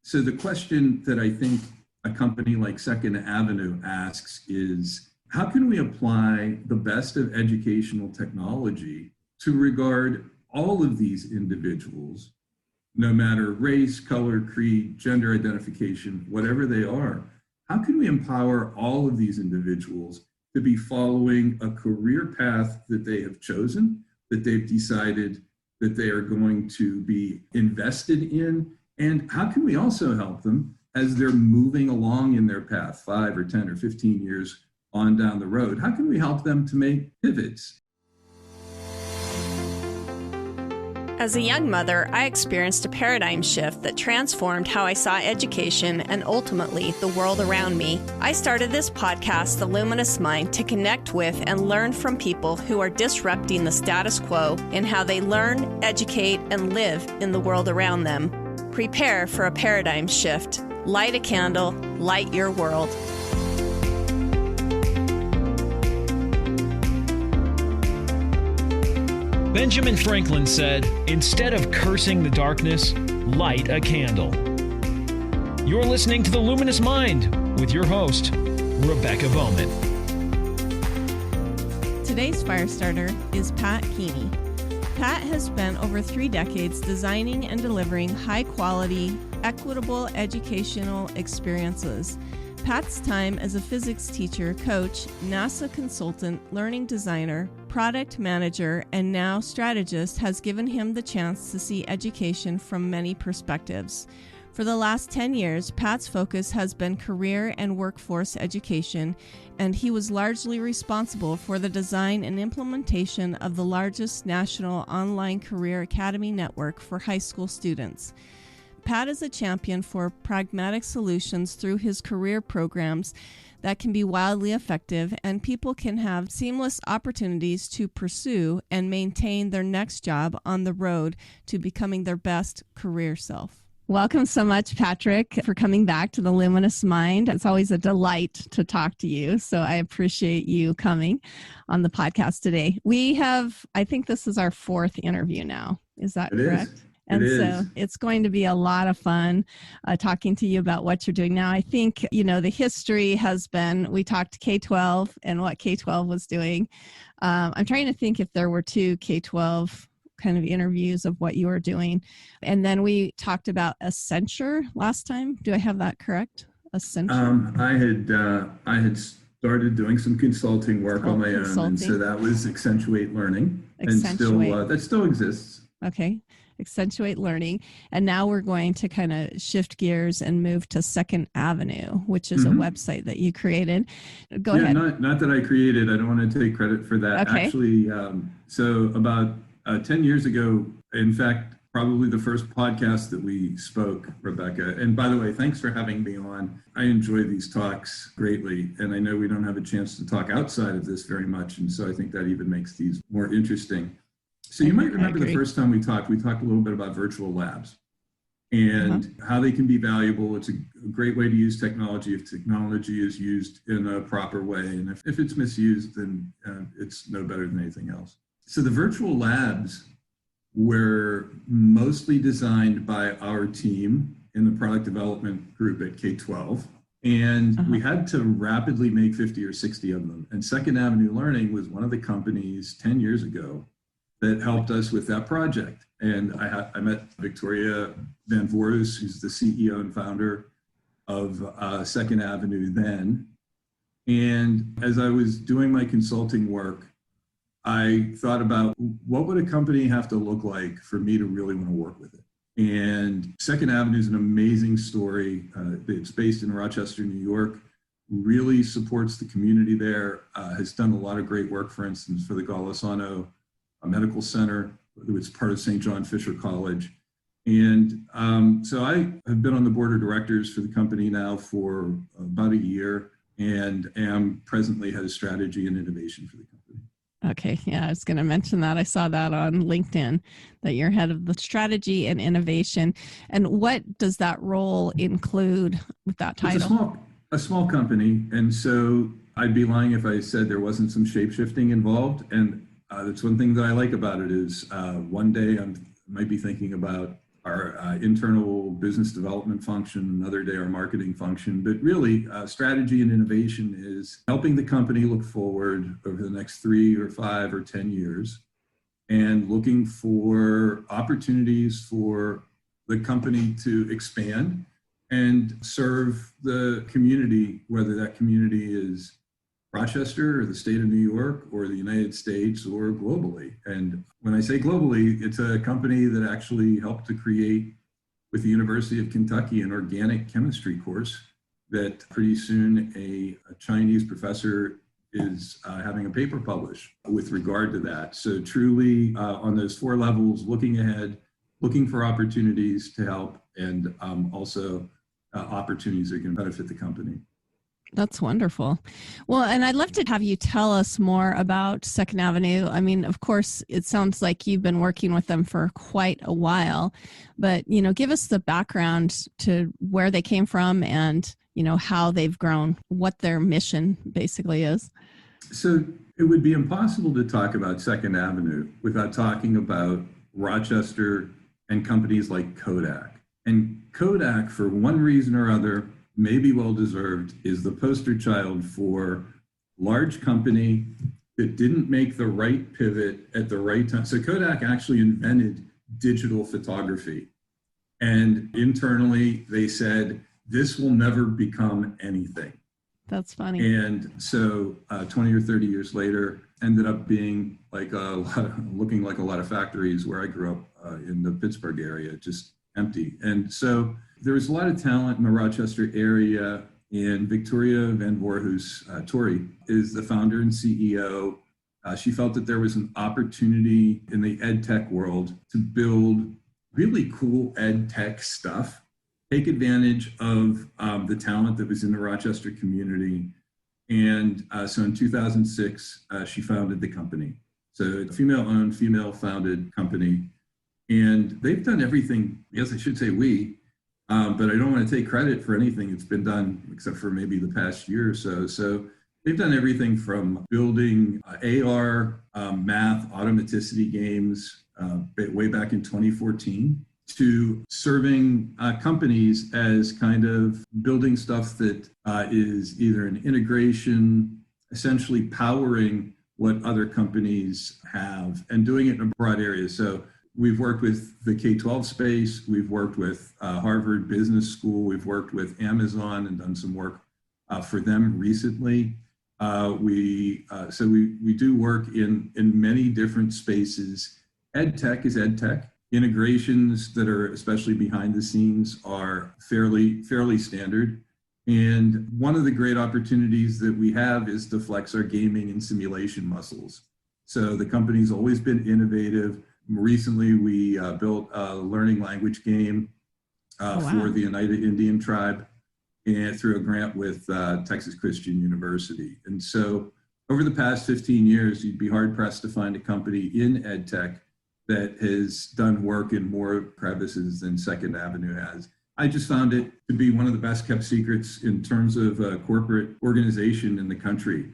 So the question that I think a company like Second Avenue asks is, how can we apply the best of educational technology to regard all of these individuals, no matter race, color, creed, gender identification, whatever they are? How can we empower all of these individuals to be following a career path that they have chosen, that they've decided that they are going to be invested in? And how can we also help them as they're moving along in their path, 5 or 10 or 15 years on down the road? How can we help them to make pivots? As a young mother, I experienced a paradigm shift that transformed how I saw education and ultimately the world around me. I started this podcast, The Luminous Mind, to connect with and learn from people who are disrupting the status quo in how they learn, educate, and live in the world around them. Prepare for a paradigm shift. Light a candle, light your world. Benjamin Franklin said, "Instead of cursing the darkness, light a candle." You're listening to The Luminous Mind with your host, Rebecca Bowman. Today's Firestarter is Pat Keeney. Pat has spent over 3 decades designing and delivering high-quality, equitable educational experiences. Pat's time as a physics teacher, coach, NASA consultant, learning designer, product manager, and now strategist has given him the chance to see education from many perspectives. For the last 10 years, Pat's focus has been career and workforce education, and he was largely responsible for the design and implementation of the largest national online career academy network for high school students. Pat is a champion for pragmatic solutions through his career programs that can be wildly effective, and people can have seamless opportunities to pursue and maintain their next job on the road to becoming their best career self. Welcome so much, Patrick, for coming back to The Luminous Mind. It's always a delight to talk to you, so I appreciate you coming on the podcast today. I think this is our 4th interview now. Is that correct? And so it's going to be a lot of fun talking to you about what you're doing now. I think, the history has been, we talked K-12 and what K-12 was doing. I'm trying to think if there were 2 K-12 kind of interviews of what you were doing. And then we talked about Accenture last time. Do I have that correct? Accenture? I had started doing some consulting work on my own. And so that was Accentuate Learning. Accentuate. And that still exists. Okay. Accentuate Learning. And now we're going to kind of shift gears and move to Second Avenue, which is a website that you created. Go ahead. Not that I created. I don't want to take credit for that. Okay. Actually, so about 10 years ago, in fact, probably the first podcast that we spoke, Rebecca. And by the way, thanks for having me on. I enjoy these talks greatly. And I know we don't have a chance to talk outside of this very much. And so I think that even makes these more interesting. So you might remember the first time we talked a little bit about virtual labs and how they can be valuable. It's a great way to use technology if technology is used in a proper way. And if it's misused, then it's no better than anything else. So the virtual labs were mostly designed by our team in the product development group at K-12. And we had to rapidly make 50 or 60 of them. And Second Avenue Learning was one of the companies 10 years ago that helped us with that project. And I met Victoria Van Voorhis, who's the CEO and founder of Second Avenue then. And as I was doing my consulting work, I thought about what would a company have to look like for me to really want to work with it. And Second Avenue is an amazing story. It's based in Rochester, New York, really supports the community there, has done a lot of great work, for instance, for the Golisano Medical Center, it's part of St. John Fisher College. And so I have been on the board of directors for the company now for about a year and am presently head of strategy and innovation for the company. Okay. Yeah, I was going to mention that. I saw that on LinkedIn, that you're head of the strategy and innovation. And what does that role include with that title? It's a small company. And so I'd be lying if I said there wasn't some shape-shifting involved. And that's one thing that I like about it is one day I might be thinking about our internal business development function, another day our marketing function. But really, strategy and innovation is helping the company look forward over the next 3 or 5 or 10 years and looking for opportunities for the company to expand and serve the community, whether that community is Rochester or the state of New York or the United States or globally. And when I say globally, it's a company that actually helped to create with the University of Kentucky an organic chemistry course that pretty soon a Chinese professor is having a paper published with regard to that. So truly on those 4 levels, looking ahead, looking for opportunities to help, and also opportunities that can benefit the company. That's wonderful. Well, and I'd love to have you tell us more about Second Avenue. I mean, of course, it sounds like you've been working with them for quite a while, but, give us the background to where they came from and, how they've grown, what their mission basically is. So it would be impossible to talk about Second Avenue without talking about Rochester and companies like Kodak. And Kodak, for one reason or other, maybe well-deserved, is the poster child for large company that didn't make the right pivot at the right time. So Kodak actually invented digital photography. And internally, they said, this will never become anything. That's funny. And so 20 or 30 years later, ended up being like looking like a lot of factories where I grew up in the Pittsburgh area, just empty. And so there was a lot of talent in the Rochester area, and Victoria Van Voorhoes, Tori, is the founder and CEO. She felt that there was an opportunity in the ed tech world to build really cool ed tech stuff, take advantage of the talent that was in the Rochester community. And so in 2006, she founded the company. So it's a female-owned, female-founded company. And they've done everything, I guess I should say we, but I don't want to take credit for anything that's been done except for maybe the past year or so. So they've done everything from building AR, math, automaticity games way back in 2014 to serving companies as kind of building stuff that is either an integration, essentially powering what other companies have and doing it in a broad area. So we've worked with the K-12 space. We've worked with Harvard Business School. We've worked with Amazon and done some work for them recently. We do work in many different spaces. Ed tech is ed tech. Integrations that are especially behind the scenes are fairly standard. And one of the great opportunities that we have is to flex our gaming and simulation muscles. So the company's always been innovative. Recently, we built a learning language game for the Oneida Indian tribe and through a grant with Texas Christian University. And so over the past 15 years, you'd be hard pressed to find a company in ed tech that has done work in more crevices than Second Avenue has. I just found it to be one of the best kept secrets in terms of corporate organization in the country.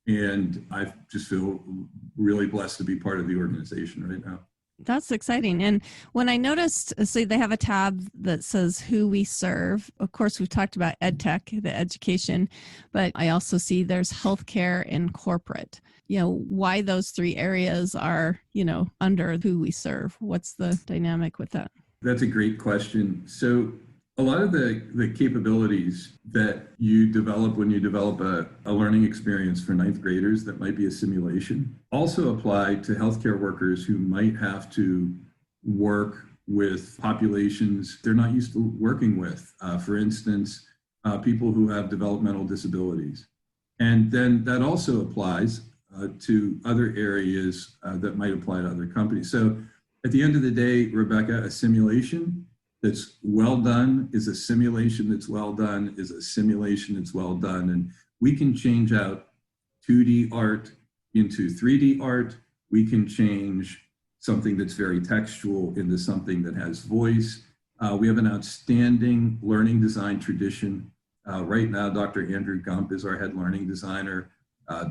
And I just feel really blessed to be part of the organization right now. That's exciting. And when I noticed, so they have a tab that says who we serve. Of course, we've talked about ed tech, the education, but I also see there's healthcare and corporate. Why those 3 areas are, under who we serve. What's the dynamic with that? That's a great question. So a lot of the capabilities that you develop when you develop a learning experience for 9th graders that might be a simulation also apply to healthcare workers who might have to work with populations they're not used to working with. For instance, people who have developmental disabilities. And then that also applies to other areas that might apply to other companies. So at the end of the day, Rebecca, a simulation that's well done is a simulation that's well done is a simulation that's well done. And we can change out 2D art into 3D art. We can change something that's very textual into something that has voice. We have an outstanding learning design tradition. Right now, Dr. Andrew Gump is our head learning designer.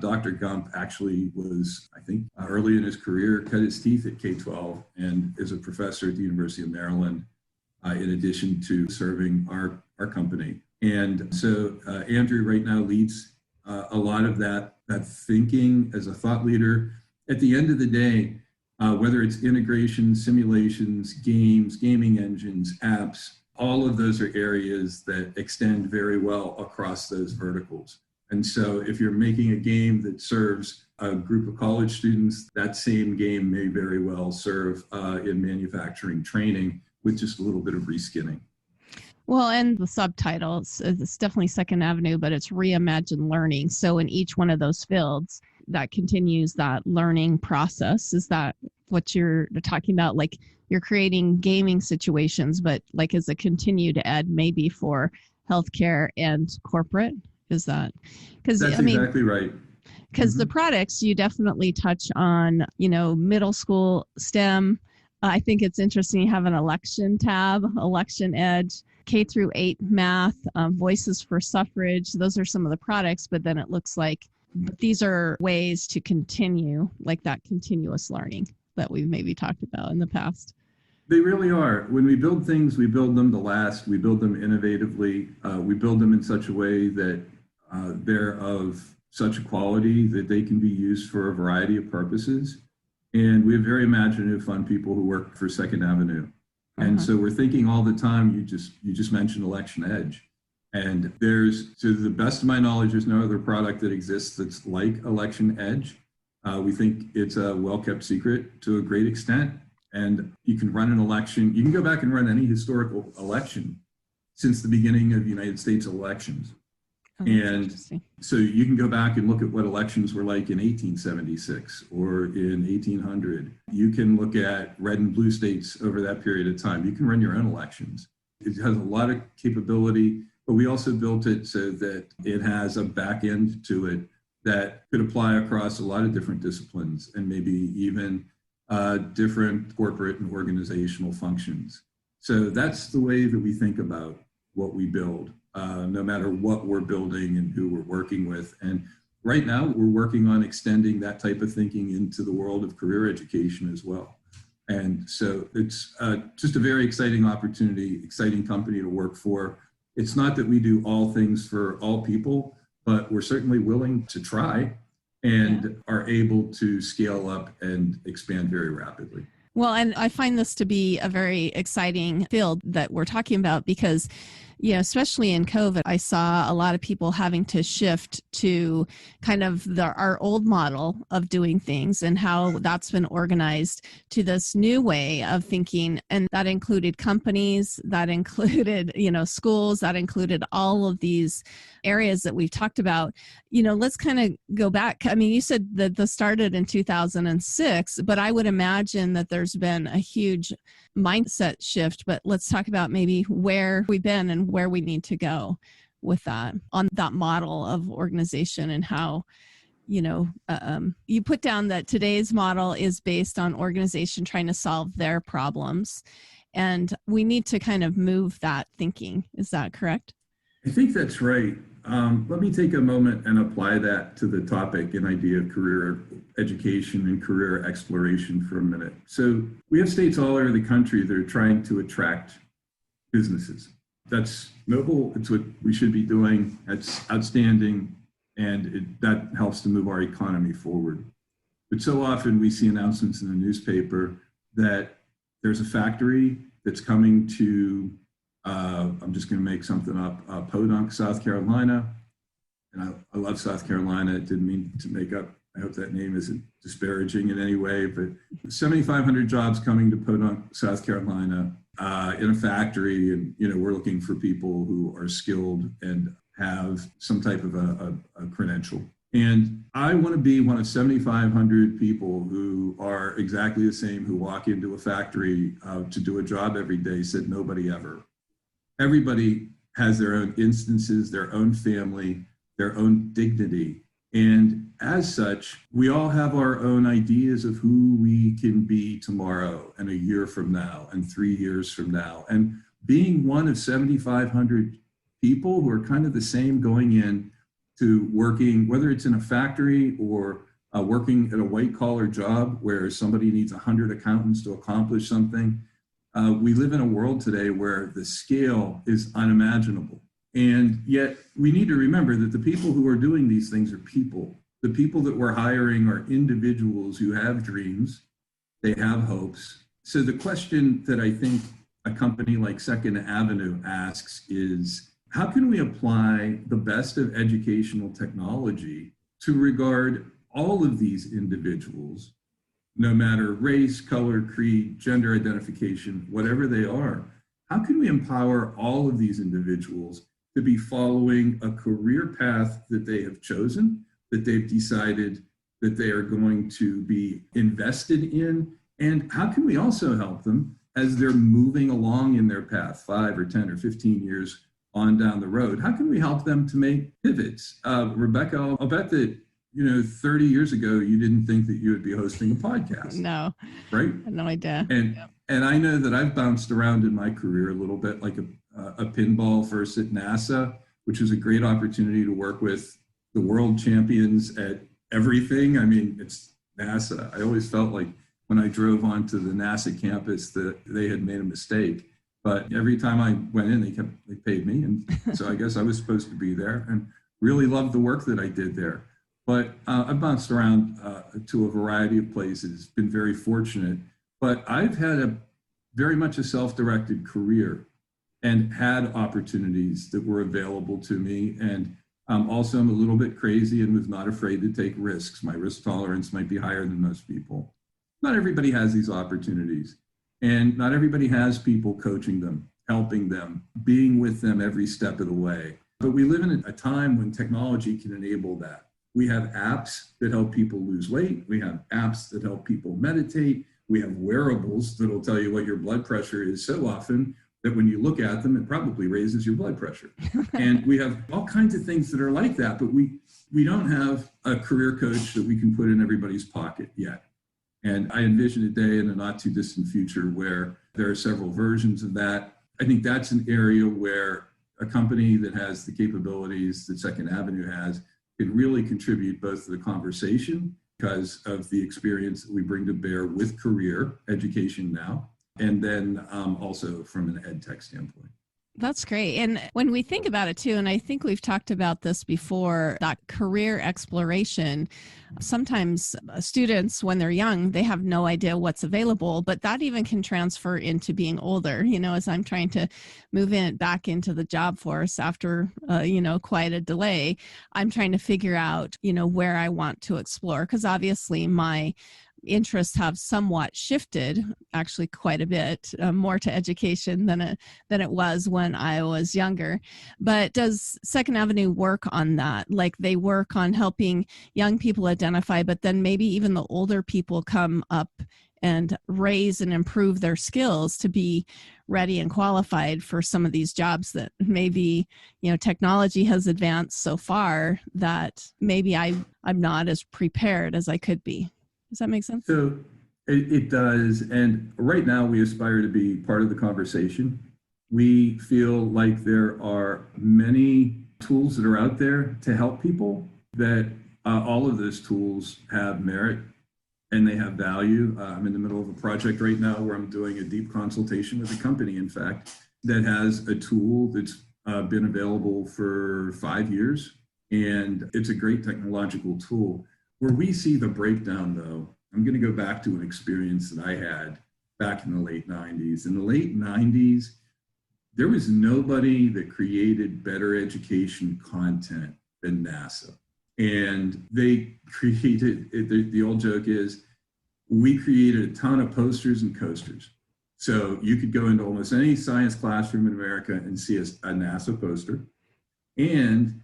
Dr. Gump actually was, I think, early in his career, cut his teeth at K-12 and is a professor at the University of Maryland. in addition to serving our company. And so Andrew right now leads a lot of that thinking as a thought leader. At the end of the day, whether it's integration, simulations, games, gaming engines, apps, all of those are areas that extend very well across those verticals. And so if you're making a game that serves a group of college students, that same game may very well serve in manufacturing training with just a little bit of reskinning. Well, and the subtitle, it's definitely Second Avenue, but it's Reimagined Learning. So in each one of those fields, that continues that learning process. Is that what you're talking about? Like you're creating gaming situations, but like as a continued ed, maybe for healthcare and corporate? Is that? That's exactly right. Because the products, you definitely touch on, middle school STEM. I think it's interesting you have an election tab, election edge, K through 8 math, voices for suffrage. Those are some of the products, but then it looks like these are ways to continue like that continuous learning that we've maybe talked about in the past. They really are. When we build things, we build them to last. We build them innovatively. We build them in such a way that they're of such a quality that they can be used for a variety of purposes. And we have very imaginative, fun people who work for Second Avenue. And so we're thinking all the time, you just mentioned Election Edge. And to the best of my knowledge, there's no other product that exists that's like Election Edge. We think it's a well-kept secret to a great extent. And you can run an election. You can go back and run any historical election since the beginning of United States elections. And so you can go back and look at what elections were like in 1876 or in 1800. You can look at red and blue states over that period of time. You can run your own elections. It has a lot of capability, but we also built it so that it has a back end to it that could apply across a lot of different disciplines and maybe even different corporate and organizational functions. So that's the way that we think about what we build. No matter what we're building and who we're working with. And right now we're working on extending that type of thinking into the world of career education as well. And so it's just a very exciting opportunity, exciting company to work for. It's not that we do all things for all people, but we're certainly willing to try and are able to scale up and expand very rapidly. Well, and I find this to be a very exciting field that we're talking about because, especially in COVID, I saw a lot of people having to shift to kind of our old model of doing things and how that's been organized to this new way of thinking. And that included companies, that included, schools, that included all of these areas that we've talked about. Let's kind of go back. I mean, you said that this started in 2006, but I would imagine that there's been a huge mindset shift. But let's talk about maybe where we've been and where we need to go with that on that model of organization and how, you put down that today's model is based on organization trying to solve their problems. And we need to kind of move that thinking. Is that correct? I think that's right. Let me take a moment and apply that to the topic and idea of career education and career exploration for a minute. So we have states all over the country that are trying to attract businesses. That's noble. It's what we should be doing. That's outstanding. And that helps to move our economy forward. But so often we see announcements in the newspaper that there's a factory that's coming to I'm just going to make something up, Podunk, South Carolina. And I love South Carolina. It didn't mean to make up. I hope that name isn't disparaging in any way, but 7,500 jobs coming to Podunk, South Carolina in a factory. And, we're looking for people who are skilled and have some type of a credential. And I want to be one of 7,500 people who are exactly the same, who walk into a factory to do a job every day, said nobody ever. Everybody has their own instances, their own family, their own dignity. And as such, we all have our own ideas of who we can be tomorrow and a year from now and 3 years from now. And being one of 7,500 people who are kind of the same going in to working, whether it's in a factory or working at a white collar job where somebody needs 100 accountants to accomplish something, We live in a world today where the scale is unimaginable. And yet we need to remember that the people who are doing these things are people. The people that we're hiring are individuals who have dreams, they have hopes. So the question that I think a company like Second Avenue asks is, how can we apply the best of educational technology to regard all of these individuals, no matter race, color, creed, gender identification, whatever they are? How can we empower all of these individuals to be following a career path that they have chosen, that they've decided that they are going to be invested in? And how can we also help them as they're moving along in their path, 5 or 10 or 15 years on down the road? How can we help them to make pivots? Rebecca, I'll bet that 30 years ago, you didn't think that you would be hosting a podcast. No. Right? No idea. And I know that I've bounced around in my career a little bit, like a pinball first at NASA, which was a great opportunity to work with the world champions at everything. I mean, it's NASA. I always felt like when I drove onto the NASA campus that they had made a mistake. But every time I went in, they paid me. And so I guess I was supposed to be there and really loved the work that I did there. But I've bounced around to a variety of places, been very fortunate. But I've had very much a self-directed career and had opportunities that were available to me. And also I'm a little bit crazy and was not afraid to take risks. My risk tolerance might be higher than most people. Not everybody has these opportunities. And not everybody has people coaching them, helping them, being with them every step of the way. But we live in a time when technology can enable that. We have apps that help people lose weight. We have apps that help people meditate. We have wearables that'll tell you what your blood pressure is so often that when you look at them, it probably raises your blood pressure. And we have all kinds of things that are like that, but we don't have a career coach that we can put in everybody's pocket yet. And I envision a day in a not too distant future where there are several versions of that. I think that's an area where a company that has the capabilities that Second Avenue has can really contribute both to the conversation because of the experience that we bring to bear with career education now, and then also from an ed tech standpoint. That's great. And when we think about it too, and I think we've talked about this before, that career exploration, sometimes students, when they're young, they have no idea what's available, but that even can transfer into being older, as I'm trying to move back into the job force after, quite a delay. I'm trying to figure out, where I want to explore, because obviously my interests have somewhat shifted, actually quite a bit, more to education than it was when I was younger. But does Second Avenue work on that? Like they work on helping young people identify, but then maybe even the older people come up and raise and improve their skills to be ready and qualified for some of these jobs that maybe, technology has advanced so far that maybe I'm not as prepared as I could be. Does that make sense? So it does. And right now we aspire to be part of the conversation. We feel like there are many tools that are out there to help people, that all of those tools have merit and they have value. I'm in the middle of a project right now where I'm doing a deep consultation with a company, in fact, that has a tool that's been available for 5 years. And it's a great technological tool. Where we see the breakdown, though, I'm going to go back to an experience that I had back in the late 90s. In the late 90s, there was nobody that created better education content than NASA. And they created, the old joke is, we created a ton of posters and coasters. So you could go into almost any science classroom in America and see a NASA poster. And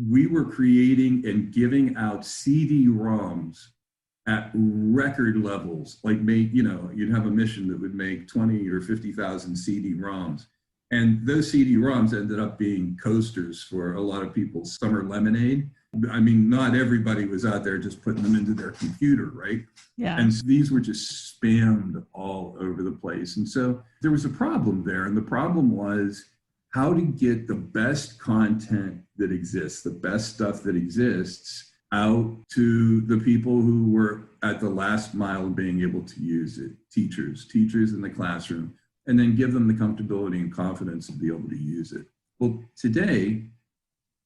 we were creating and giving out CD-ROMs at record levels, like you'd have a mission that would make 20 or 50,000 CD-ROMs. And those CD-ROMs ended up being coasters for a lot of people's summer lemonade. I mean, not everybody was out there just putting them into their computer, right? Yeah. And so these were just spammed all over the place. And so there was a problem there. And the problem was how to get the best content that exists, the best stuff that exists, out to the people who were at the last mile of being able to use it, teachers in the classroom, and then give them the comfortability and confidence to be able to use it. Well, today,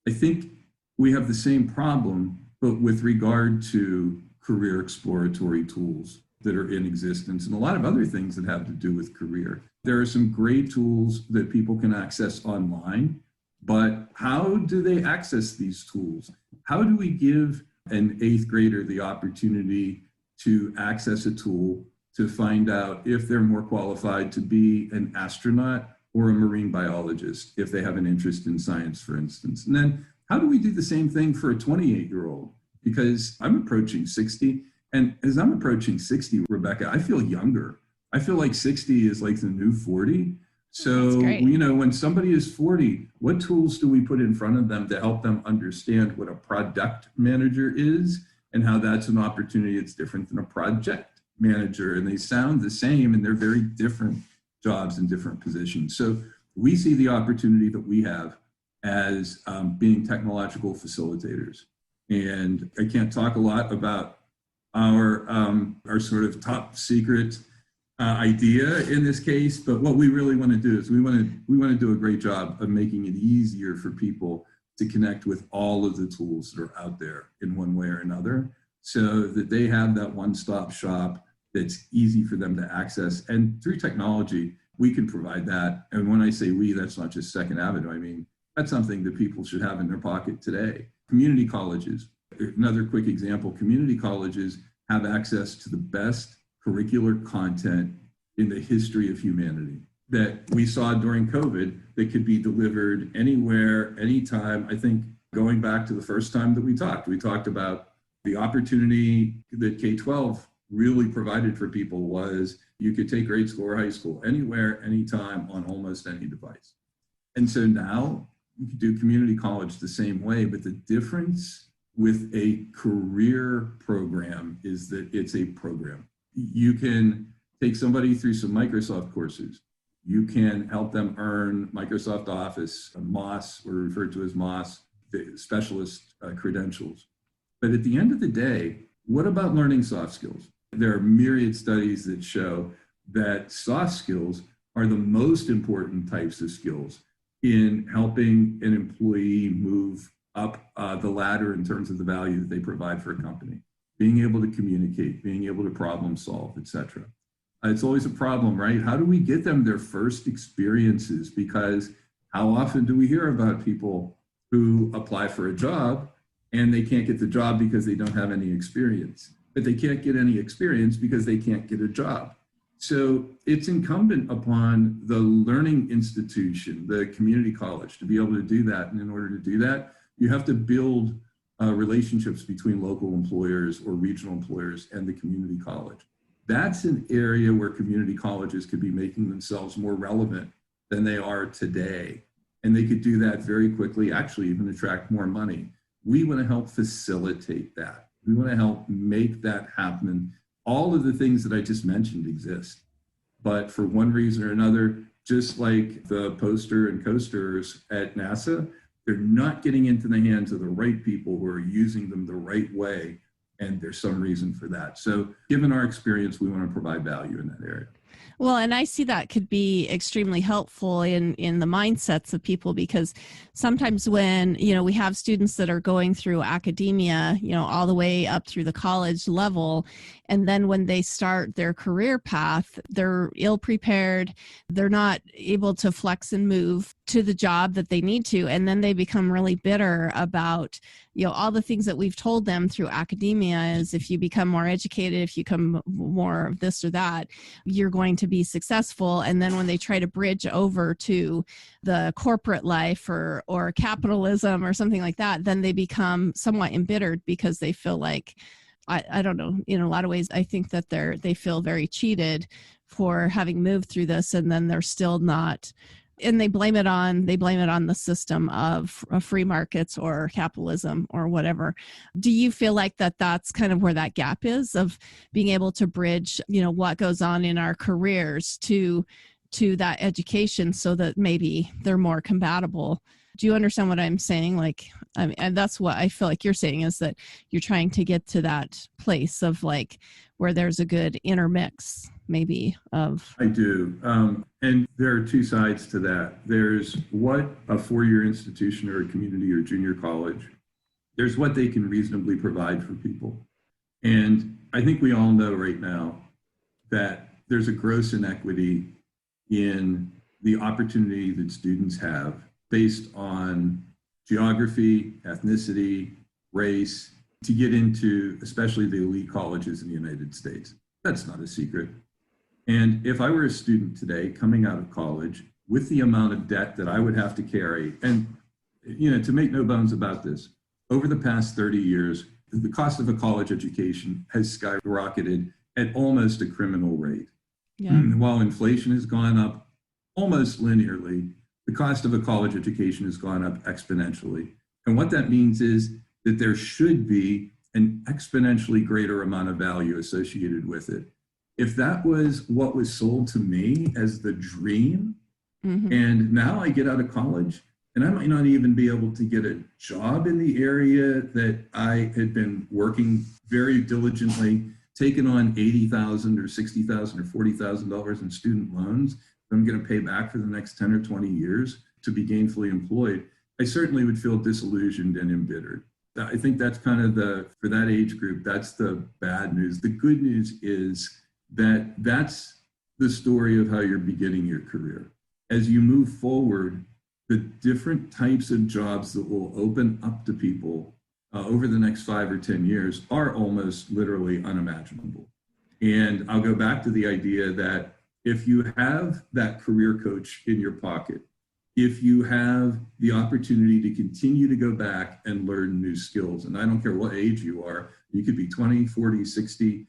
I think we have the same problem, but with regard to career exploratory tools that are in existence and a lot of other things that have to do with career. There are some great tools that people can access online, but how do they access these tools? How do we give an 8th grader the opportunity to access a tool to find out if they're more qualified to be an astronaut or a marine biologist, if they have an interest in science, for instance? And then how do we do the same thing for a 28-year-old? Because I'm approaching 60, and as I'm approaching 60, Rebecca, I feel younger. I feel like 60 is like the new 40. So, when somebody is 40, what tools do we put in front of them to help them understand what a product manager is and how that's an opportunity that's different than a project manager? And they sound the same, and they're very different jobs and different positions. So we see the opportunity that we have as being technological facilitators. And I can't talk a lot about our sort of top secret idea in this case, but what we really want to do is we want to do a great job of making it easier for people to connect with all of the tools that are out there in one way or another, so that they have that one-stop shop that's easy for them to access. And through technology, we can provide that. And when I say we, that's not just Second Avenue. I mean, that's something that people should have in their pocket today. Community colleges, another quick example, community colleges have access to the best curricular content in the history of humanity that we saw during COVID that could be delivered anywhere, anytime. I think going back to the first time that we talked about the opportunity that K-12 really provided for people was you could take grade school or high school anywhere, anytime on almost any device. And so now you can do community college the same way, but the difference with a career program is that it's a program. You can take somebody through some Microsoft courses. You can help them earn Microsoft Office, MOS, or referred to as MOS, the specialist credentials. But at the end of the day, what about learning soft skills? There are myriad studies that show that soft skills are the most important types of skills in helping an employee move up the ladder in terms of the value that they provide for a company. Being able to communicate, being able to problem solve, etc. It's always a problem, right? How do we get them their first experiences? Because how often do we hear about people who apply for a job and they can't get the job because they don't have any experience? But they can't get any experience because they can't get a job. So it's incumbent upon the learning institution, the community college, to be able to do that. And in order to do that, you have to build relationships between local employers or regional employers and the community college. That's an area where community colleges could be making themselves more relevant than they are today. And they could do that very quickly, actually even attract more money. We want to help facilitate that. We want to help make that happen. All of the things that I just mentioned exist. But for one reason or another, just like the poster and coasters at NASA, they're not getting into the hands of the right people who are using them the right way. And there's some reason for that. So given our experience, we want to provide value in that area. Well, and I see that could be extremely helpful in the mindsets of people, because sometimes when, we have students that are going through academia, all the way up through the college level, and then when they start their career path, they're ill prepared, they're not able to flex and move to the job that they need to, and then they become really bitter about all the things that we've told them through academia is if you become more educated, if you become more of this or that, you're going to be successful. And then when they try to bridge over to the corporate life or capitalism or something like that, then they become somewhat embittered because they feel like, I don't know, in a lot of ways, I think that they feel very cheated for having moved through this, and then they're still not. And they blame it on the system of free markets or capitalism or whatever. Do you feel like that's kind of where that gap is of being able to bridge, what goes on in our careers to that education so that maybe they're more compatible Do you understand what I'm saying? Like, I mean, and that's what I feel like you're saying, is that you're trying to get to that place of like where there's a good intermix, maybe, of. I do. And there are two sides to that. There's what a four-year institution or a community or junior college, there's what they can reasonably provide for people. And I think we all know right now that there's a gross inequity in the opportunity that students have based on geography, ethnicity, race, to get into especially the elite colleges in the United States. That's not a secret. And if I were a student today coming out of college with the amount of debt that I would have to carry, and to make no bones about this, over the past 30 years, the cost of a college education has skyrocketed at almost a criminal rate. Yeah. While inflation has gone up almost linearly, the cost of a college education has gone up exponentially. And what that means is that there should be an exponentially greater amount of value associated with it. If that was what was sold to me as the dream, and now I get out of college and I might not even be able to get a job in the area that I had been working very diligently, taking on $80,000 or $60,000 or $40,000 in student loans that I'm going to pay back for the next 10 or 20 years to be gainfully employed, I certainly would feel disillusioned and embittered. I think that's kind of for that age group, that's the bad news. The good news is that that's the story of how you're beginning your career. As you move forward, the different types of jobs that will open up to people over the next 5 or 10 years are almost literally unimaginable. And I'll go back to the idea that if you have that career coach in your pocket, if you have the opportunity to continue to go back and learn new skills, and I don't care what age you are, you could be 20, 40, 60,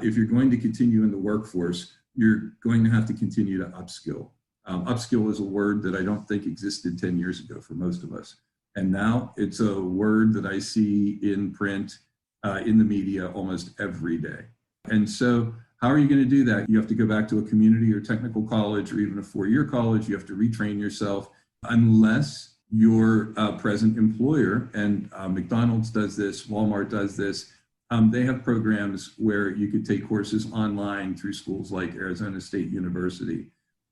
if you're going to continue in the workforce, you're going to have to continue to upskill. Upskill is a word that I don't think existed 10 years ago for most of us. And now it's a word that I see in print, in the media almost every day. And so how are you going to do that? You have to go back to a community or technical college or even a four-year college. You have to retrain yourself unless your present employer, and McDonald's does this, Walmart does this, they have programs where you could take courses online through schools like Arizona State University.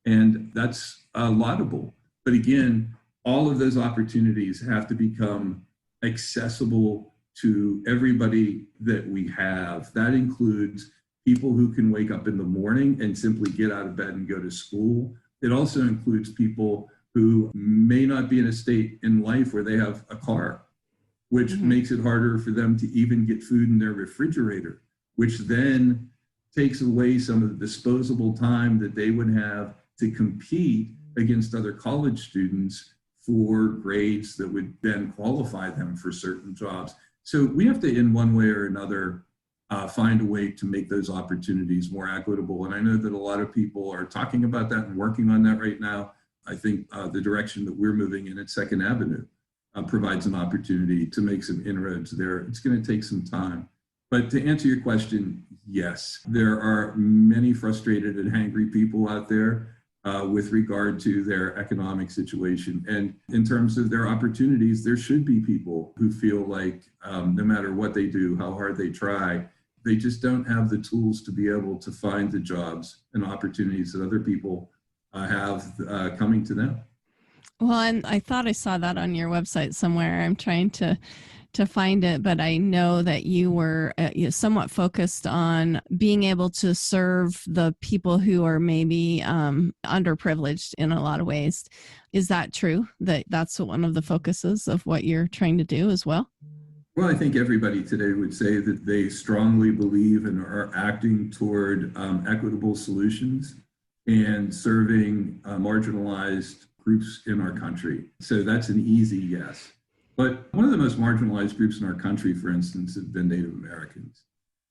And that's laudable. But again, all of those opportunities have to become accessible to everybody that we have. That includes people who can wake up in the morning and simply get out of bed and go to school. It also includes people who may not be in a state in life where they have a car, which makes it harder for them to even get food in their refrigerator, which then takes away some of the disposable time that they would have to compete against other college students for grades that would then qualify them for certain jobs. So we have to, in one way or another, find a way to make those opportunities more equitable. And I know that a lot of people are talking about that and working on that right now. I think the direction that we're moving in at Second Avenue provides an opportunity to make some inroads there. It's going to take some time. But to answer your question, yes, there are many frustrated and angry people out there with regard to their economic situation. And in terms of their opportunities, there should be people who feel like no matter what they do, how hard they try, they just don't have the tools to be able to find the jobs and opportunities that other people have coming to them. Well, and I thought I saw that on your website somewhere. I'm trying to find it, but I know that you were somewhat focused on being able to serve the people who are maybe underprivileged in a lot of ways. Is that true? That's one of the focuses of what you're trying to do as well? Well, I think everybody today would say that they strongly believe and are acting toward equitable solutions and serving marginalized groups in our country. So that's an easy yes. But one of the most marginalized groups in our country, for instance, have been Native Americans.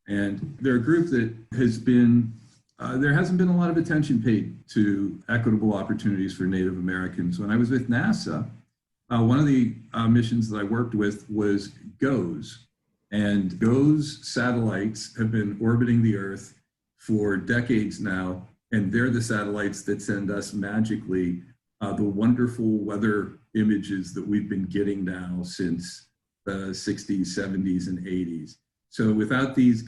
And they're a group that has been, there hasn't been a lot of attention paid to equitable opportunities for Native Americans. When I was with NASA, one of the missions that I worked with was GOES. And GOES satellites have been orbiting the Earth for decades now. And they're the satellites that send us magically the wonderful weather images that we've been getting now since the 60s, 70s, and 80s. So without these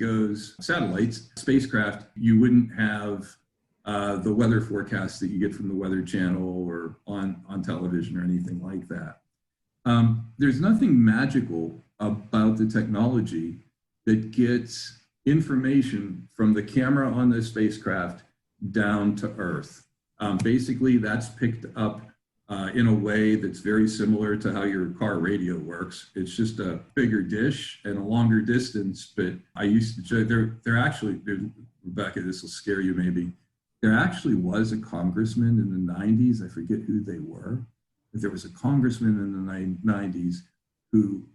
satellites, spacecraft, you wouldn't have the weather forecasts that you get from the Weather Channel or on television or anything like that. There's nothing magical about the technology that gets information from the camera on the spacecraft down to Earth. Basically, that's picked up in a way that's very similar to how your car radio works. It's just a bigger dish and a longer distance. But I used to joke, Rebecca, this will scare you maybe. There actually was a congressman in the 90s, I forget who they were, but there was a congressman in the 90s who,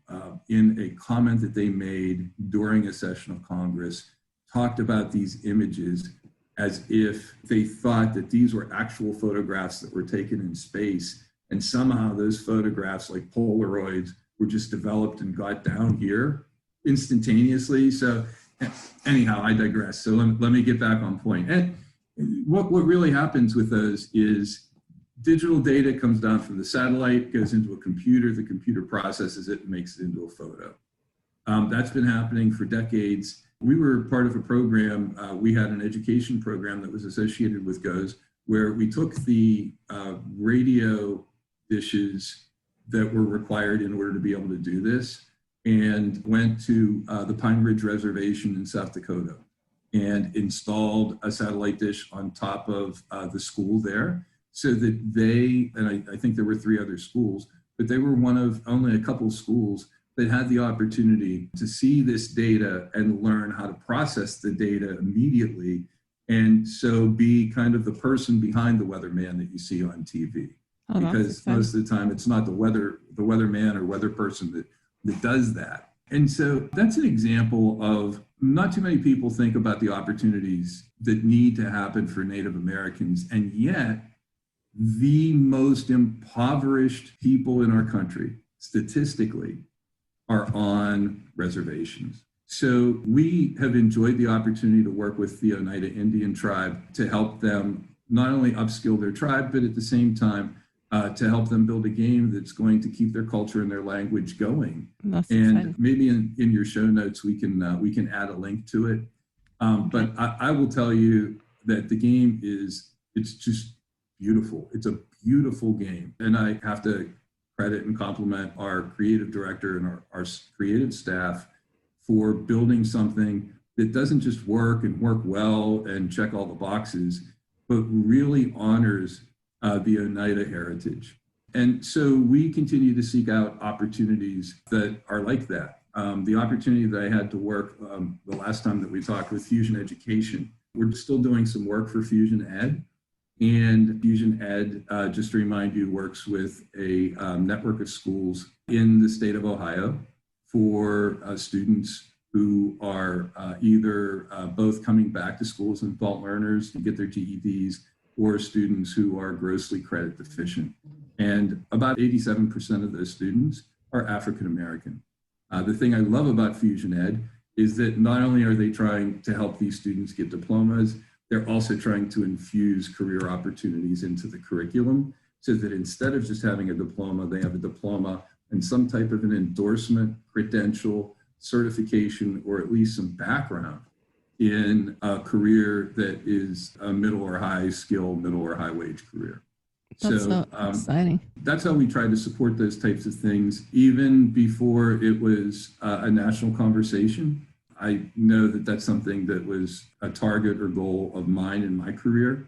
in a comment that they made during a session of Congress, talked about these images as if they thought that these were actual photographs that were taken in space. And somehow those photographs, like Polaroids, were just developed and got down here instantaneously. So anyhow, I digress. So let me get back on point. And what really happens with those is digital data comes down from the satellite, goes into a computer, the computer processes it and makes it into a photo. That's been happening for decades. We were part of a program, we had an education program that was associated with GOES, where we took the radio dishes that were required in order to be able to do this and went to the Pine Ridge Reservation in South Dakota and installed a satellite dish on top of the school there so that they, and I think there were 3 other schools, but they were one of only a couple schools that had the opportunity to see this data and learn how to process the data immediately, and so be kind of the person behind the weatherman that you see on TV. Oh, because most of the time it's not the weatherman or weather person that does that. And so that's an example of not too many people think about the opportunities that need to happen for Native Americans, and yet the most impoverished people in our country, statistically, are on reservations. So we have enjoyed the opportunity to work with the Oneida Indian tribe to help them not only upskill their tribe, but at the same time to help them build a game that's going to keep their culture and their language going. That's and exciting. Maybe in your show notes we can add a link to it. But I will tell you that the game it's just beautiful. It's a beautiful game, and I have to credit and compliment our creative director and our creative staff for building something that doesn't just work and work well and check all the boxes, but really honors the Oneida heritage. And so we continue to seek out opportunities that are like that. The opportunity that I had to work the last time that we talked with Fusion Education, we're still doing some work for Fusion Ed. And Fusion Ed, just to remind you, works with a network of schools in the state of Ohio for students who are either both coming back to school as adult learners to get their GEDs, or students who are grossly credit deficient. And about 87% of those students are African American. The thing I love about Fusion Ed is that not only are they trying to help these students get diplomas, they're also trying to infuse career opportunities into the curriculum so that instead of just having a diploma, they have a diploma and some type of an endorsement, credential, certification, or at least some background in a career that is a middle or high skill, middle or high wage career. That's so exciting. That's how we try to support those types of things, even before it was a national conversation. I know that that's something that was a target or goal of mine in my career.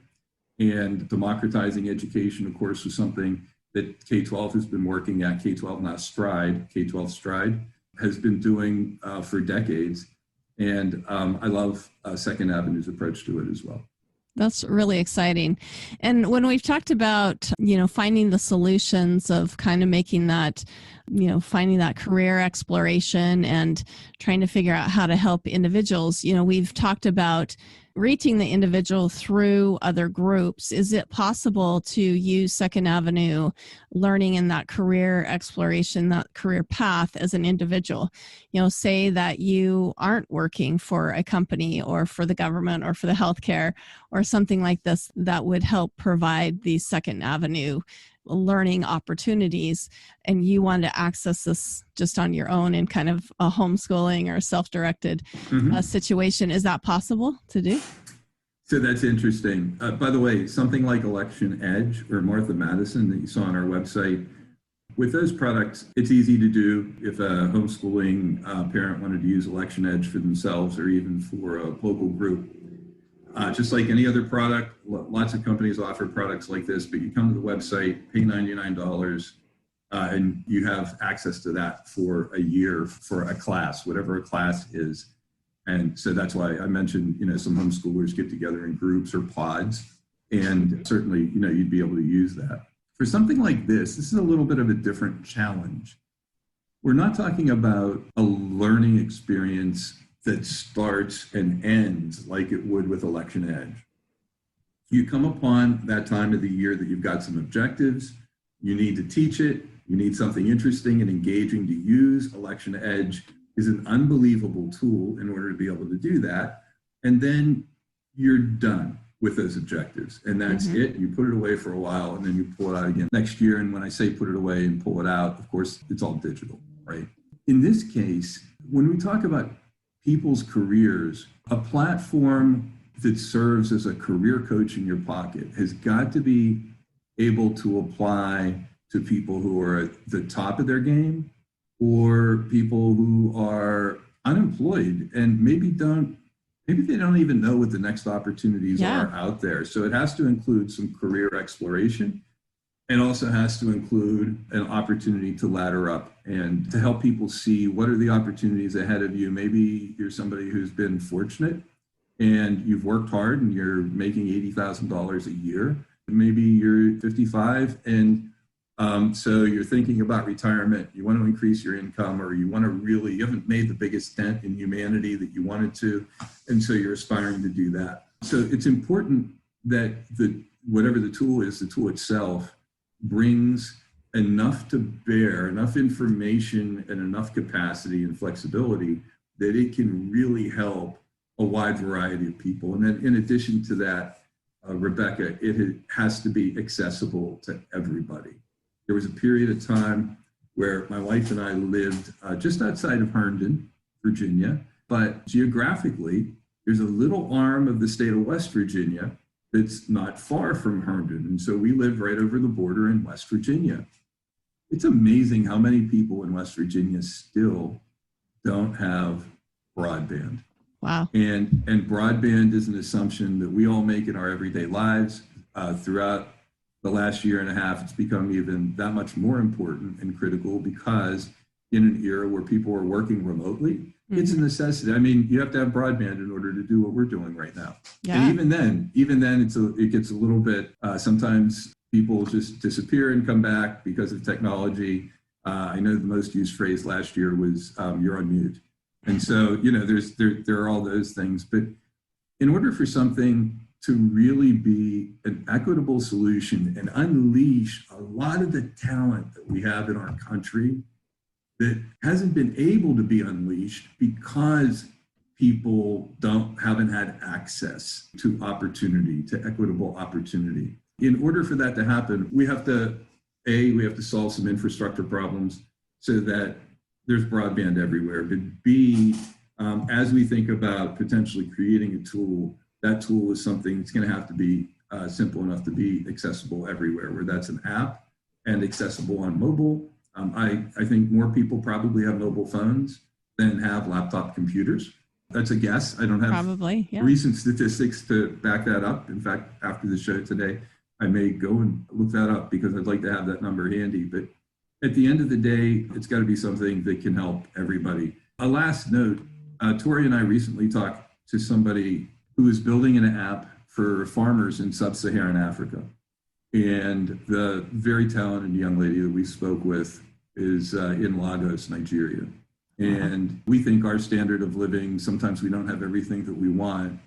And democratizing education, of course, was something that K-12 has been working at. K-12, not Stride, K-12 Stride, has been doing for decades. And I love Second Avenue's approach to it as well. That's really exciting. And when we've talked about, finding the solutions of kind of making that, finding that career exploration and trying to figure out how to help individuals, we've talked about reaching the individual through other groups. Is it possible to use Second Avenue learning in that career exploration, that career path as an individual? Say that you aren't working for a company or for the government or for the healthcare or something like this that would help provide the Second Avenue learning opportunities, and you want to access this just on your own in kind of a homeschooling or self-directed situation. Is that possible to do? So that's interesting. By the way, something like Election Edge or Martha Madison that you saw on our website, with those products, it's easy to do if a homeschooling parent wanted to use Election Edge for themselves or even for a local group. Just like any other product, lots of companies offer products like this, but you come to the website, pay $99, and you have access to that for a year for a class, whatever a class is. And so that's why I mentioned, some homeschoolers get together in groups or pods, and certainly, you'd be able to use that. For something like this is a little bit of a different challenge. We're not talking about a learning experience that starts and ends like it would with Election Edge. You come upon that time of the year that you've got some objectives, you need to teach it, you need something interesting and engaging to use. Election Edge is an unbelievable tool in order to be able to do that. And then you're done with those objectives. And that's it. You put it away for a while and then you pull it out again next year. And when I say put it away and pull it out, of course, it's all digital, right? In this case, when we talk about people's careers, a platform that serves as a career coach in your pocket has got to be able to apply to people who are at the top of their game or people who are unemployed and maybe they don't even know what the next opportunities are out there. So it has to include some career exploration and also has to include an opportunity to ladder up and to help people see what are the opportunities ahead of you. Maybe you're somebody who's been fortunate and you've worked hard and you're making $80,000 a year. Maybe you're 55 and so you're thinking about retirement, you want to increase your income, or you haven't made the biggest dent in humanity that you wanted to, and so you're aspiring to do that. So it's important that whatever the tool is, the tool itself brings enough to bear, enough information and enough capacity and flexibility that it can really help a wide variety of people. And then in addition to that, Rebecca, it has to be accessible to everybody. There was a period of time where my wife and I lived just outside of Herndon, Virginia, but geographically, there's a little arm of the state of West Virginia that's not far from Herndon. And so we live right over the border in West Virginia. It's amazing how many people in West Virginia still don't have broadband. Wow. And broadband is an assumption that we all make in our everyday lives. Throughout the last year and a half, it's become even that much more important and critical because in an era where people are working remotely, it's a necessity. I mean, you have to have broadband in order to do what we're doing right now. Yeah. And even then it gets a little bit, sometimes people just disappear and come back because of technology. I know the most used phrase last year was, you're on mute. And so, there are all those things. But in order for something to really be an equitable solution and unleash a lot of the talent that we have in our country that hasn't been able to be unleashed because people haven't had access to opportunity, to equitable opportunity. In order for that to happen, we have to solve some infrastructure problems so that there's broadband everywhere. But B, as we think about potentially creating a tool, that tool is something that's going to have to be simple enough to be accessible everywhere, where that's an app and accessible on mobile. I think more people probably have mobile phones than have laptop computers. That's a guess. I don't have recent statistics to back that up. In fact, after the show today, I may go and look that up because I'd like to have that number handy. But at the end of the day, it's got to be something that can help everybody. A last note, Tori and I recently talked to somebody who is building an app for farmers in sub-Saharan Africa. And the very talented young lady that we spoke with is in Lagos, Nigeria. And we think our standard of living, sometimes we don't have everything that we want.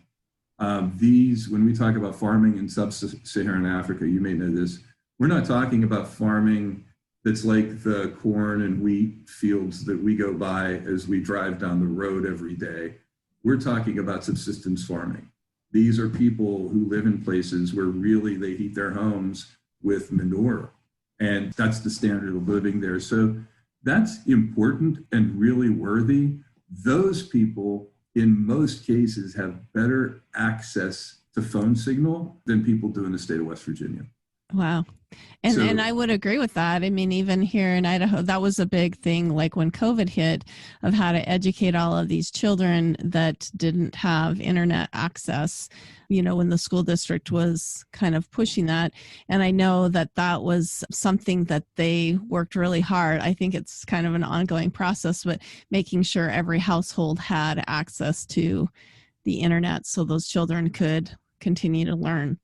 When we talk about farming in sub-Saharan Africa, you may know this, we're not talking about farming that's like the corn and wheat fields that we go by as we drive down the road every day. We're talking about subsistence farming. These are people who live in places where really they heat their homes with manure. And that's the standard of living there. So that's important and really worthy. Those people, in most cases, have better access to phone signal than people do in the state of West Virginia. Wow. And I would agree with that. I mean, even here in Idaho, that was a big thing, like when COVID hit, of how to educate all of these children that didn't have internet access, when the school district was kind of pushing that. And I know that that was something that they worked really hard. I think it's kind of an ongoing process, but making sure every household had access to the internet so those children could continue to learn.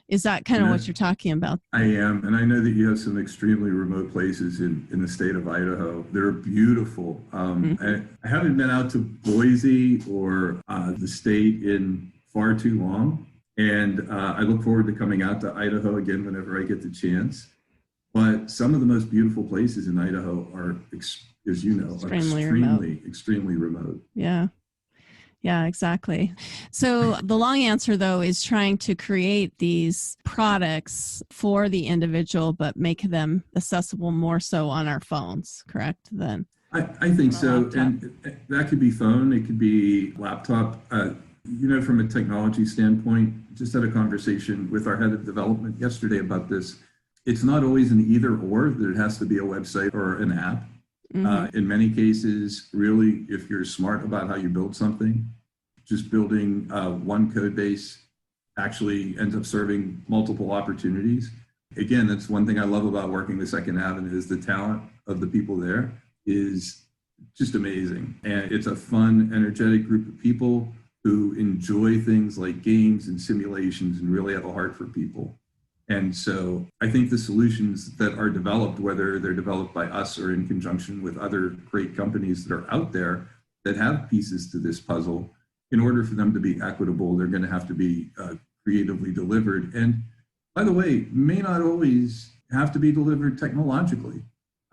Is that kind of what you're talking about? I am. And I know that you have some extremely remote places in the state of Idaho. They're beautiful. I haven't been out to Boise or the state in far too long. And I look forward to coming out to Idaho again whenever I get the chance. But some of the most beautiful places in Idaho are, as you know, extremely remote. Yeah. Yeah, exactly. So the long answer, though, is trying to create these products for the individual, but make them accessible more so on our phones, correct? Then I think so. Laptop. And that could be phone. It could be laptop. From a technology standpoint, just had a conversation with our head of development yesterday about this. It's not always an either or, that it has to be a website or an app. Mm-hmm. In many cases, really, if you're smart about how you build something, just building one code base actually ends up serving multiple opportunities. Again, that's one thing I love about working with Second Avenue, is the talent of the people there is just amazing. And it's a fun, energetic group of people who enjoy things like games and simulations and really have a heart for people. And so I think the solutions that are developed, whether they're developed by us or in conjunction with other great companies that are out there that have pieces to this puzzle, in order for them to be equitable, they're going to have to be creatively delivered. And by the way, may not always have to be delivered technologically.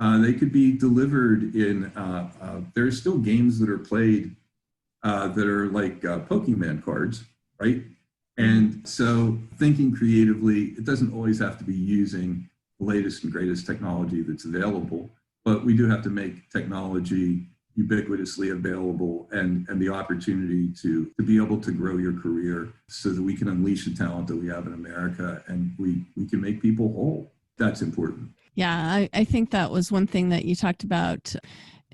They could be delivered in, there are still games that are played that are like Pokemon cards, right? And so thinking creatively, it doesn't always have to be using the latest and greatest technology that's available, but we do have to make technology ubiquitously available and the opportunity to be able to grow your career so that we can unleash the talent that we have in America and we can make people whole. That's important. Yeah, I think that was one thing that you talked about.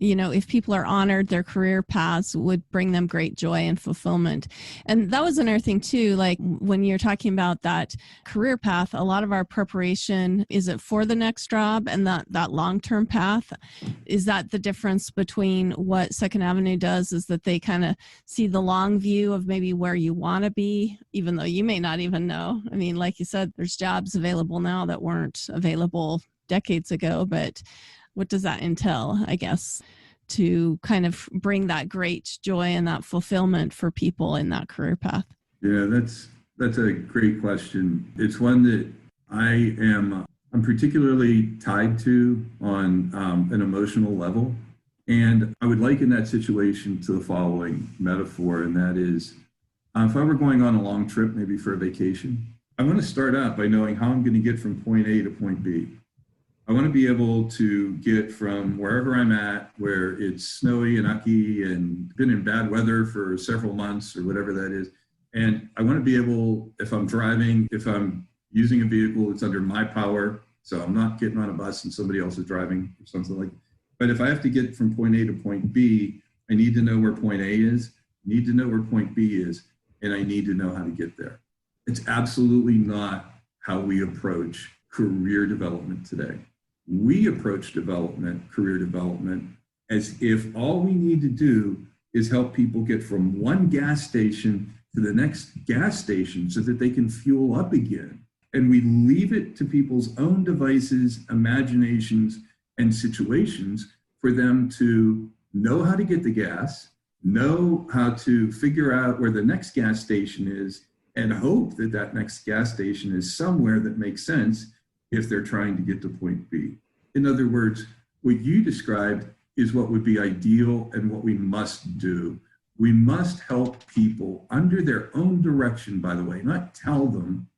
If people are honored, their career paths would bring them great joy and fulfillment. And that was another thing too, like when you're talking about that career path, a lot of our preparation, is it for the next job and that long-term path? Is that the difference between what Second Avenue does, is that they kind of see the long view of maybe where you want to be, even though you may not even know. I mean, like you said, there's jobs available now that weren't available decades ago, but what does that entail, I guess, to kind of bring that great joy and that fulfillment for people in that career path? Yeah, that's a great question. It's one that I'm particularly tied to on an emotional level. And I would liken that situation to the following metaphor, and that is, if I were going on a long trip, maybe for a vacation, I want to start out by knowing how I'm going to get from point A to point B. I want to be able to get from wherever I'm at, where it's snowy and icky and been in bad weather for several months or whatever that is. And I want to be able, if I'm driving, if I'm using a vehicle, it's under my power. So I'm not getting on a bus and somebody else is driving or something like that. But if I have to get from point A to point B, I need to know where point A is, need to know where point B is, and I need to know how to get there. It's absolutely not how we approach career development today. We approach career development, as if all we need to do is help people get from one gas station to the next gas station so that they can fuel up again. And we leave it to people's own devices, imaginations, and situations for them to know how to get the gas, know how to figure out where the next gas station is, and hope that that next gas station is somewhere that makes sense if they're trying to get to point B. In other words, what you described is what would be ideal and what we must do. We must help people under their own direction, by the way, not tell them,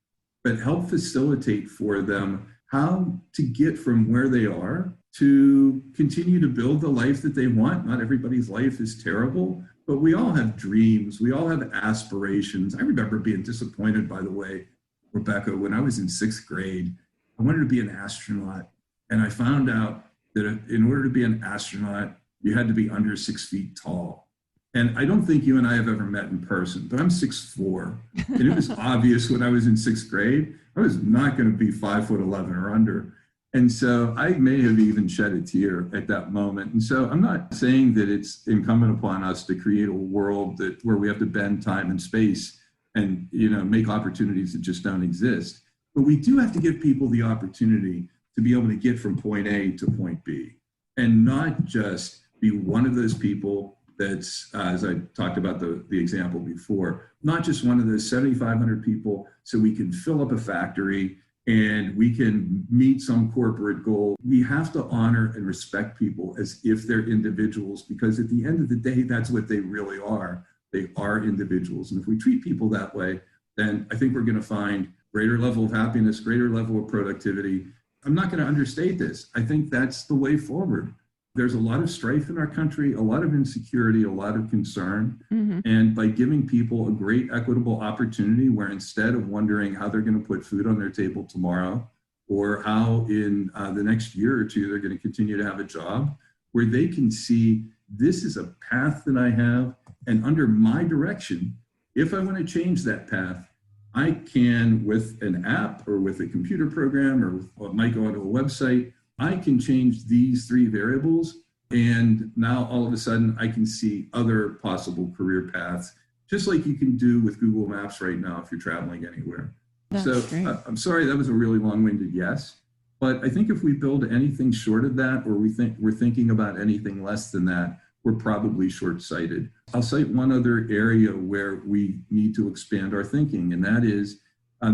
but help facilitate for them how to get from where they are to continue to build the life that they want. Not everybody's life is terrible, but we all have dreams. We all have aspirations. I remember being disappointed, by the way, Rebecca, when I was in 6th grade. I wanted to be an astronaut. And I found out that in order to be an astronaut, you had to be under 6 feet tall. And I don't think you and I have ever met in person, but I'm 6'4". And it was obvious when I was in 6th grade, I was not going to be 5'11" or under. And so I may have even shed a tear at that moment. And so I'm not saying that it's incumbent upon us to create a world where we have to bend time and space and, make opportunities that just don't exist. But we do have to give people the opportunity to be able to get from point A to point B, and not just be one of those people that's, as I talked about the example before, not just one of those 7,500 people so we can fill up a factory and we can meet some corporate goal. We have to honor and respect people as if they're individuals, because at the end of the day, that's what they really are. They are individuals. And if we treat people that way, then I think we're going to find greater level of happiness, greater level of productivity. I'm not going to understate this. I think that's the way forward. There's a lot of strife in our country, a lot of insecurity, a lot of concern. Mm-hmm. And by giving people a great equitable opportunity where instead of wondering how they're going to put food on their table tomorrow or how in the next year or two they're going to continue to have a job, where they can see this is a path that I have, and under my direction, if I want to change that path, I can, with an app or with a computer program or what might go onto a website, I can change these 3 variables. And now all of a sudden I can see other possible career paths, just like you can do with Google Maps right now if you're traveling anywhere. I'm sorry, that was a really long-winded yes. But I think if we build anything short of that, or we're thinking about anything less than that, we're probably short-sighted. I'll cite one other area where we need to expand our thinking, and that is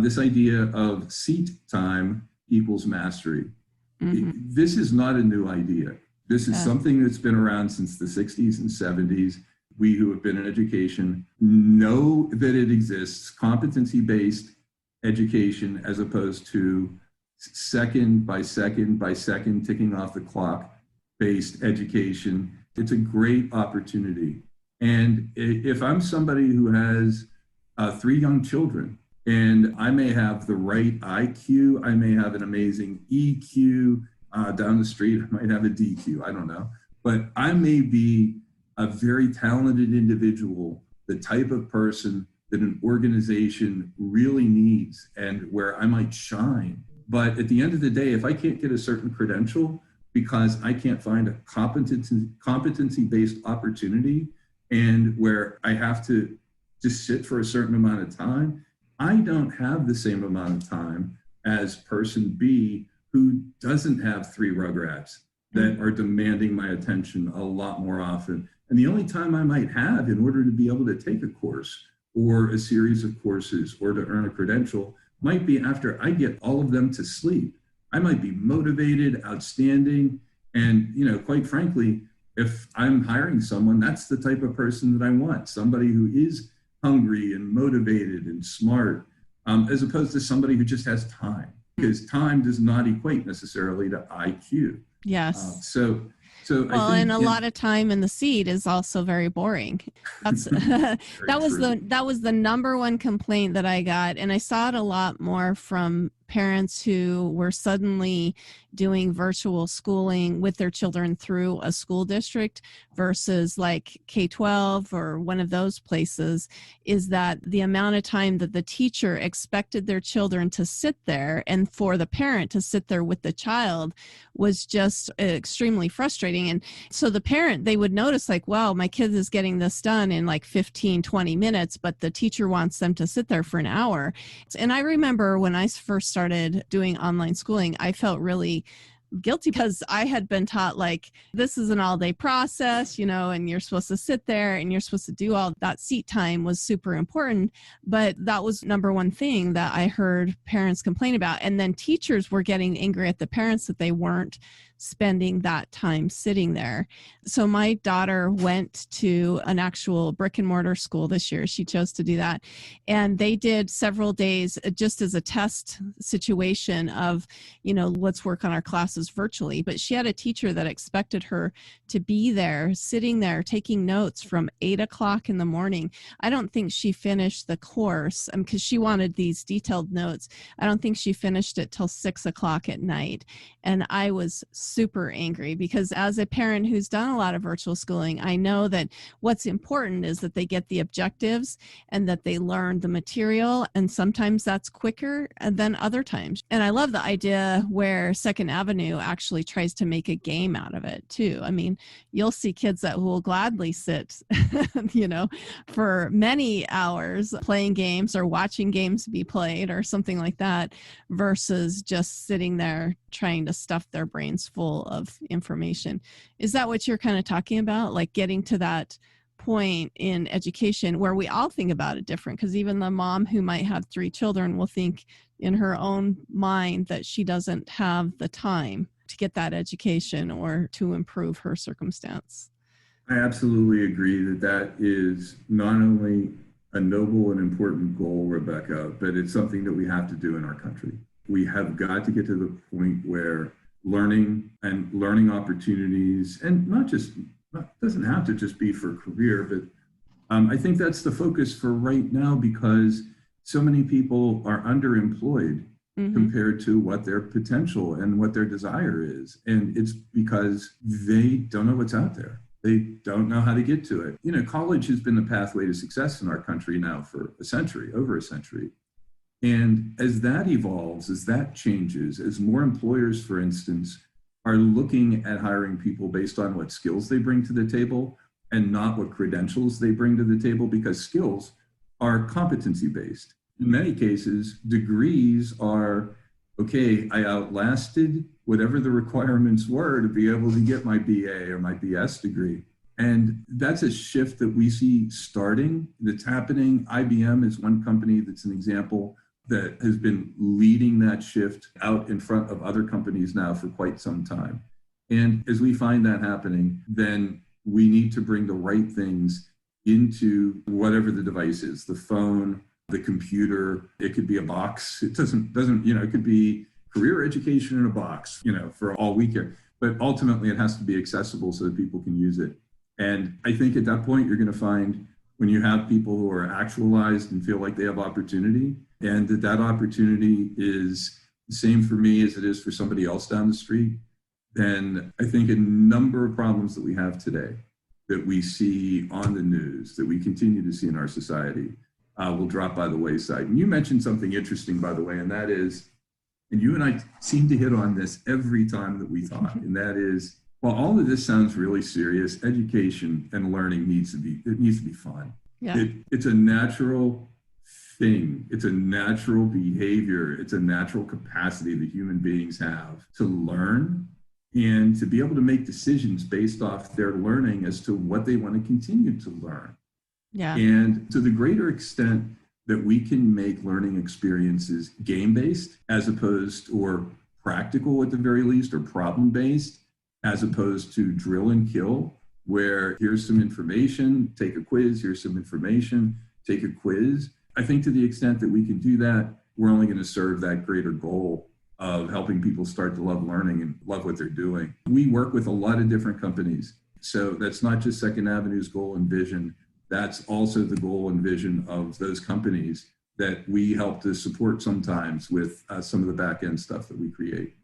this idea of seat time equals mastery. Mm-hmm. This is not a new idea. This is something that's been around since the 60s and 70s. We who have been in education know that it exists, competency-based education as opposed to second by second by second ticking off the clock based education. It's a great opportunity. And if I'm somebody who has 3 young children, and I may have the right IQ, I may have an amazing EQ, down the street, I might have a DQ, I don't know. But I may be a very talented individual, the type of person that an organization really needs and where I might shine. But at the end of the day, if I can't get a certain credential because I can't find a competency-based opportunity and where I have to just sit for a certain amount of time, I don't have the same amount of time as person B who doesn't have 3 rugrats that are demanding my attention a lot more often. And the only time I might have in order to be able to take a course or a series of courses or to earn a credential might be after I get all of them to sleep. I might be motivated, outstanding, and, quite frankly, if I'm hiring someone, that's the type of person that I want, somebody who is hungry and motivated and smart, as opposed to somebody who just has time, because time does not equate necessarily to IQ. Yes. Well, and a lot of time in the seat is also very boring. That's that was the number one complaint that I got, and I saw it a lot more from parents who were suddenly doing virtual schooling with their children through a school district versus like K-12 or one of those places, is that the amount of time that the teacher expected their children to sit there and for the parent to sit there with the child was just extremely frustrating. And so the parent, they would notice like, wow, my kid is getting this done in like 15, 20 minutes, but the teacher wants them to sit there for an hour. And I remember when I first started doing online schooling, I felt really guilty because I had been taught like, this is an all-day process, and you're supposed to sit there and you're supposed to do all that. Seat time was super important, but that was number one thing that I heard parents complain about. And then teachers were getting angry at the parents that they weren't spending that time sitting there. So my daughter went to an actual brick and mortar school this year. She chose to do that. And they did several days just as a test situation of, let's work on our classes virtually. But she had a teacher that expected her to be there, sitting there, taking notes from 8 o'clock in the morning. I don't think she finished the course because she wanted these detailed notes. I don't think she finished it till 6 o'clock at night. And I was super angry because as a parent who's done a lot of virtual schooling, I know that what's important is that they get the objectives and that they learn the material. And sometimes that's quicker than other times. And I love the idea where Second Avenue actually tries to make a game out of it too. I mean, you'll see kids that will gladly sit, for many hours playing games or watching games be played or something like that versus just sitting there trying to stuff their brains full of information. Is that what you're kind of talking about? Like getting to that point in education where we all think about it different, because even the mom who might have 3 children will think in her own mind that she doesn't have the time to get that education or to improve her circumstance. I absolutely agree that is not only a noble and important goal, Rebecca, but it's something that we have to do in our country. We have got to get to the point where learning and learning opportunities, and doesn't have to just be for career, but I think that's the focus for right now because so many people are underemployed compared to what their potential and what their desire is. And it's because they don't know what's out there. They don't know how to get to it. College has been the pathway to success in our country now for over a century. And as that evolves, as that changes, as more employers, for instance, are looking at hiring people based on what skills they bring to the table and not what credentials they bring to the table, because skills are competency-based. In many cases, degrees are, okay, I outlasted whatever the requirements were to be able to get my BA or my BS degree. And that's a shift that we see starting, that's happening. IBM is one company that's an example that has been leading that shift out in front of other companies now for quite some time. And as we find that happening, then we need to bring the right things into whatever the device is, the phone, the computer. It could be a box. It doesn't, it could be career education in a box, for all we care. But ultimately it has to be accessible so that people can use it. And I think at that point, you're going to find when you have people who are actualized and feel like they have opportunity, and that opportunity is the same for me as it is for somebody else down the street, then I think a number of problems that we have today that we see on the news, that we continue to see in our society, will drop by the wayside. And you mentioned something interesting, by the way, and that is, and you and I seem to hit on this every time that we talk, and that is, while all of this sounds really serious, education and learning needs to be fun. Yeah. It's a natural thing. It's a natural behavior. It's a natural capacity that human beings have to learn and to be able to make decisions based off their learning as to what they want to continue to learn. Yeah. And to the greater extent that we can make learning experiences game-based as opposed, or practical at the very least, or problem-based, as opposed to drill and kill, where here's some information, take a quiz, here's some information, take a quiz. I think to the extent that we can do that, we're only going to serve that greater goal of helping people start to love learning and love what they're doing. We work with a lot of different companies. So that's not just Second Avenue's goal and vision. That's also the goal and vision of those companies that we help to support sometimes with some of the back end stuff that we create.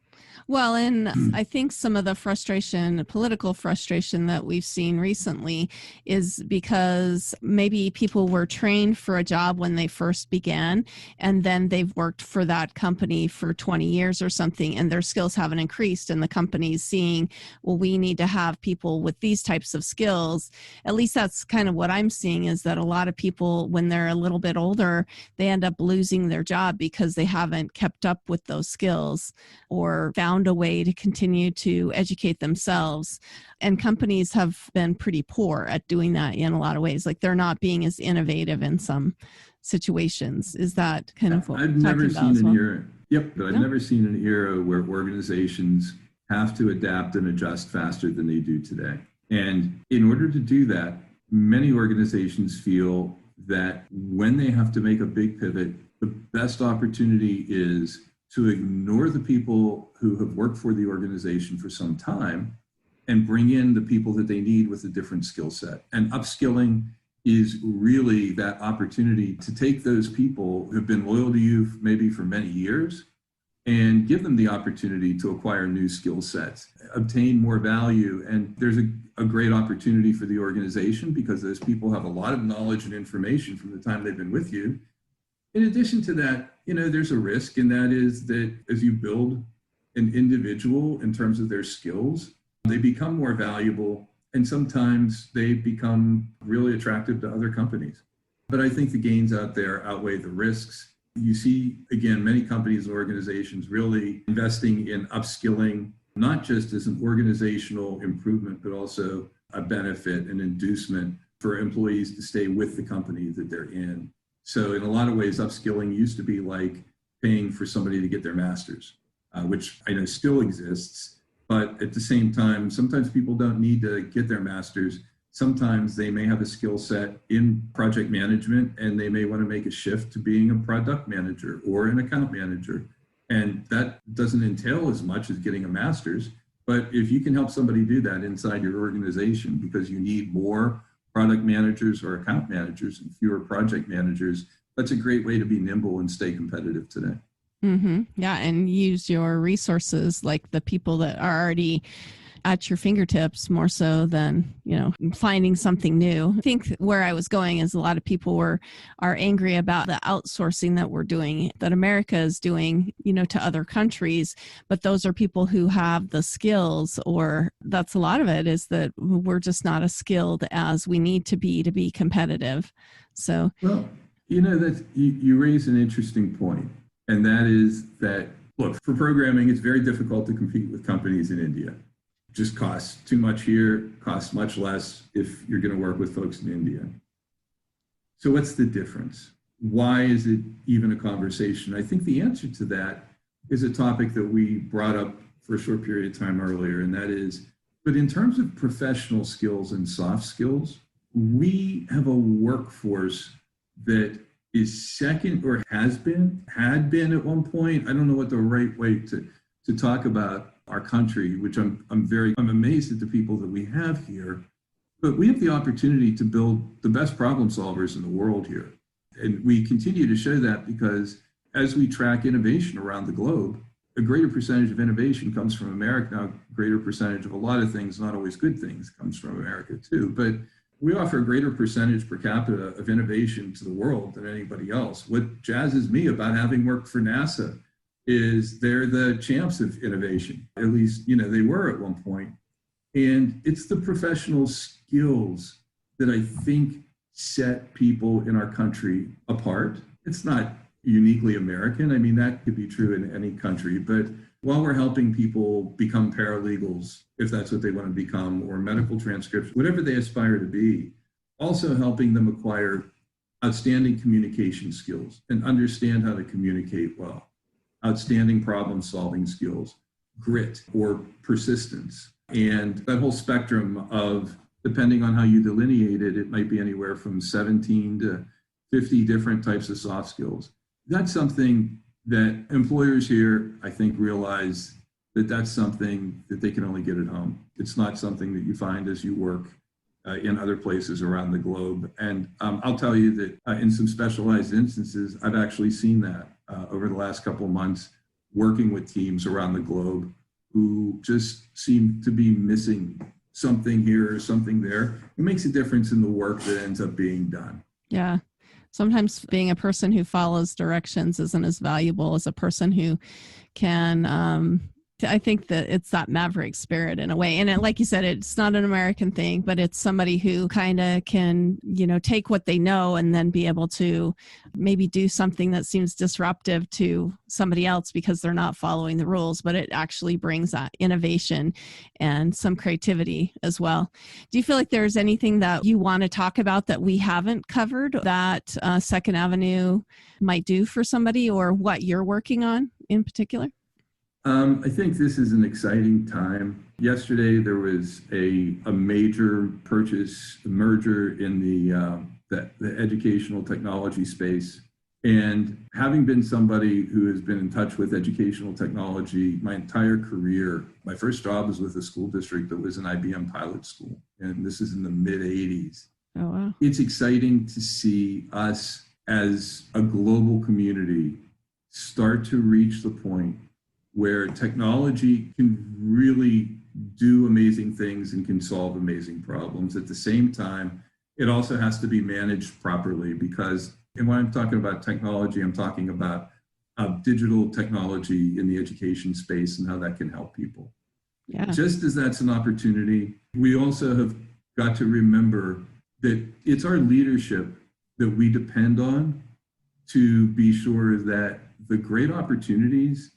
Well, and I think some of the frustration, political frustration that we've seen recently is because maybe people were trained for a job when they first began, and then they've worked for that company for 20 years or something, and their skills haven't increased, and the company's seeing, well, we need to have people with these types of skills. At least that's kind of what I'm seeing, is that a lot of people, when they're a little bit older, they end up losing their job because they haven't kept up with those skills or found a way to continue to educate themselves. And companies have been pretty poor at doing that in a lot of ways. Like they're not being as innovative in some situations. Is that kind of what I've we're never talking about seen as well? an era. Yep, but I've never seen an era where organizations have to adapt and adjust faster than they do today. And in order to do that, many organizations feel that when they have to make a big pivot, the best opportunity is to ignore the people who have worked for the organization for some time and bring in the people that they need with a different skill set. And upskilling is really that opportunity to take those people who have been loyal to you maybe for many years and give them the opportunity to acquire new skill sets, obtain more value. And there's a great opportunity for the organization because those people have a lot of knowledge and information from the time they've been with you. In addition to that, there's a risk, and that is that as you build an individual in terms of their skills, they become more valuable, and sometimes they become really attractive to other companies. But I think the gains out there outweigh the risks. You see, again, many companies and organizations really investing in upskilling, not just as an organizational improvement, but also a benefit, an inducement for employees to stay with the company that they're in. So in a lot of ways, upskilling used to be like paying for somebody to get their master's, which I know still exists. But at the same time, sometimes people don't need to get their master's. Sometimes they may have a skill set in project management and they may want to make a shift to being a product manager or an account manager. And that doesn't entail as much as getting a master's. But if you can help somebody do that inside your organization because you need more product managers or account managers and fewer project managers, that's a great way to be nimble and stay competitive today. Mm-hmm. Yeah, and use your resources like the people that are already at your fingertips more so than, finding something new. I think where I was going is a lot of people are angry about the outsourcing that we're doing, that America is doing, to other countries, but those are people who have the skills, or that's a lot of it is that we're just not as skilled as we need to be competitive. So, well, that you raise an interesting point. And that is that, look, for programming, it's very difficult to compete with companies in India. It just costs too much here, costs much less if you're going to work with folks in India. So what's the difference? Why is it even a conversation? I think the answer to that is a topic that we brought up for a short period of time earlier, and that is, but in terms of professional skills and soft skills, we have a workforce that is second, or had been at one point. I don't know what the right way to talk about our country, which I'm amazed at the people that we have here, but we have the opportunity to build the best problem solvers in the world here. And we continue to show that because as we track innovation around the globe, a greater percentage of innovation comes from America. Now, a greater percentage of a lot of things, not always good things, comes from America too. But we offer a greater percentage per capita of innovation to the world than anybody else. What jazzes me about having worked for NASA is they're the champs of innovation. At least, they were at one point. And it's the professional skills that I think set people in our country apart. It's not uniquely American. I mean, that could be true in any country, but while we're helping people become paralegals, if that's what they want to become, or medical transcription, whatever they aspire to be, also helping them acquire outstanding communication skills and understand how to communicate well, outstanding problem-solving skills, grit or persistence, and that whole spectrum of, depending on how you delineate it, it might be anywhere from 17 to 50 different types of soft skills. That's something that employers here, I think, realize that that's something that they can only get at home. It's not something that you find as you work in other places around the globe. And I'll tell you that in some specialized instances, I've actually seen that over the last couple of months, working with teams around the globe who just seem to be missing something here or something there. It makes a difference in the work that ends up being done. Yeah. Sometimes being a person who follows directions isn't as valuable as a person who can, I think that it's that maverick spirit in a way. And like you said, it's not an American thing, but it's somebody who kind of can, take what they know and then be able to maybe do something that seems disruptive to somebody else because they're not following the rules, but it actually brings that innovation and some creativity as well. Do you feel like there's anything that you want to talk about that we haven't covered that Second Avenue might do for somebody, or what you're working on in particular? I think this is an exciting time. Yesterday, there was a major merger in the educational technology space. And having been somebody who has been in touch with educational technology my entire career, my first job was with a school district that was an IBM pilot school. And this is in the mid 80s. Oh, wow. It's exciting to see us as a global community start to reach the point where technology can really do amazing things and can solve amazing problems. At the same time, it also has to be managed properly because, and when I'm talking about technology, I'm talking about digital technology in the education space and how that can help people. Yeah. Just as that's an opportunity, we also have got to remember that it's our leadership that we depend on to be sure that the great opportunities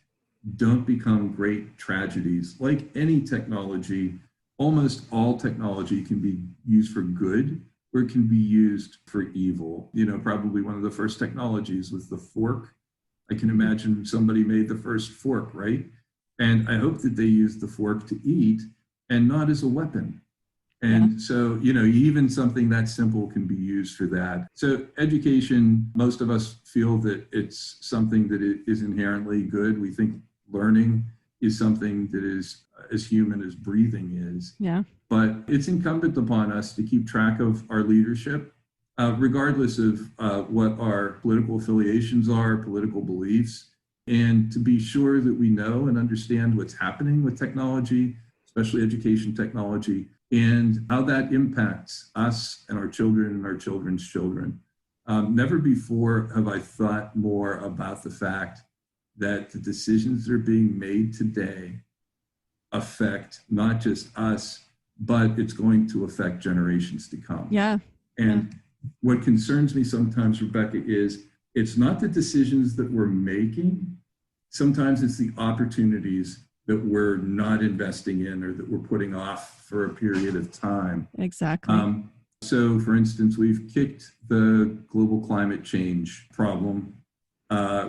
don't become great tragedies. Like any technology, almost all technology can be used for good or it can be used for evil. You know, probably one of the first technologies was the fork. I can imagine somebody made the first fork, right? And I hope that they used the fork to eat and not as a weapon. And so, you know, even something that simple can be used for that. So education, most of us feel that it's something that is inherently good. We think learning is something that is as human as breathing is. Yeah. But it's incumbent upon us to keep track of our leadership, regardless of what our political affiliations are, political beliefs, and to be sure that we know and understand what's happening with technology, especially education technology, and how that impacts us and our children and our children's children. Never before have I thought more about the fact that the decisions that are being made today affect not just us, but it's going to affect generations to come. Yeah. And what concerns me sometimes, Rebecca, is it's not the decisions that we're making. Sometimes it's the opportunities that we're not investing in or that we're putting off for a period of time. Exactly. So, for instance, we've kicked the global climate change problem.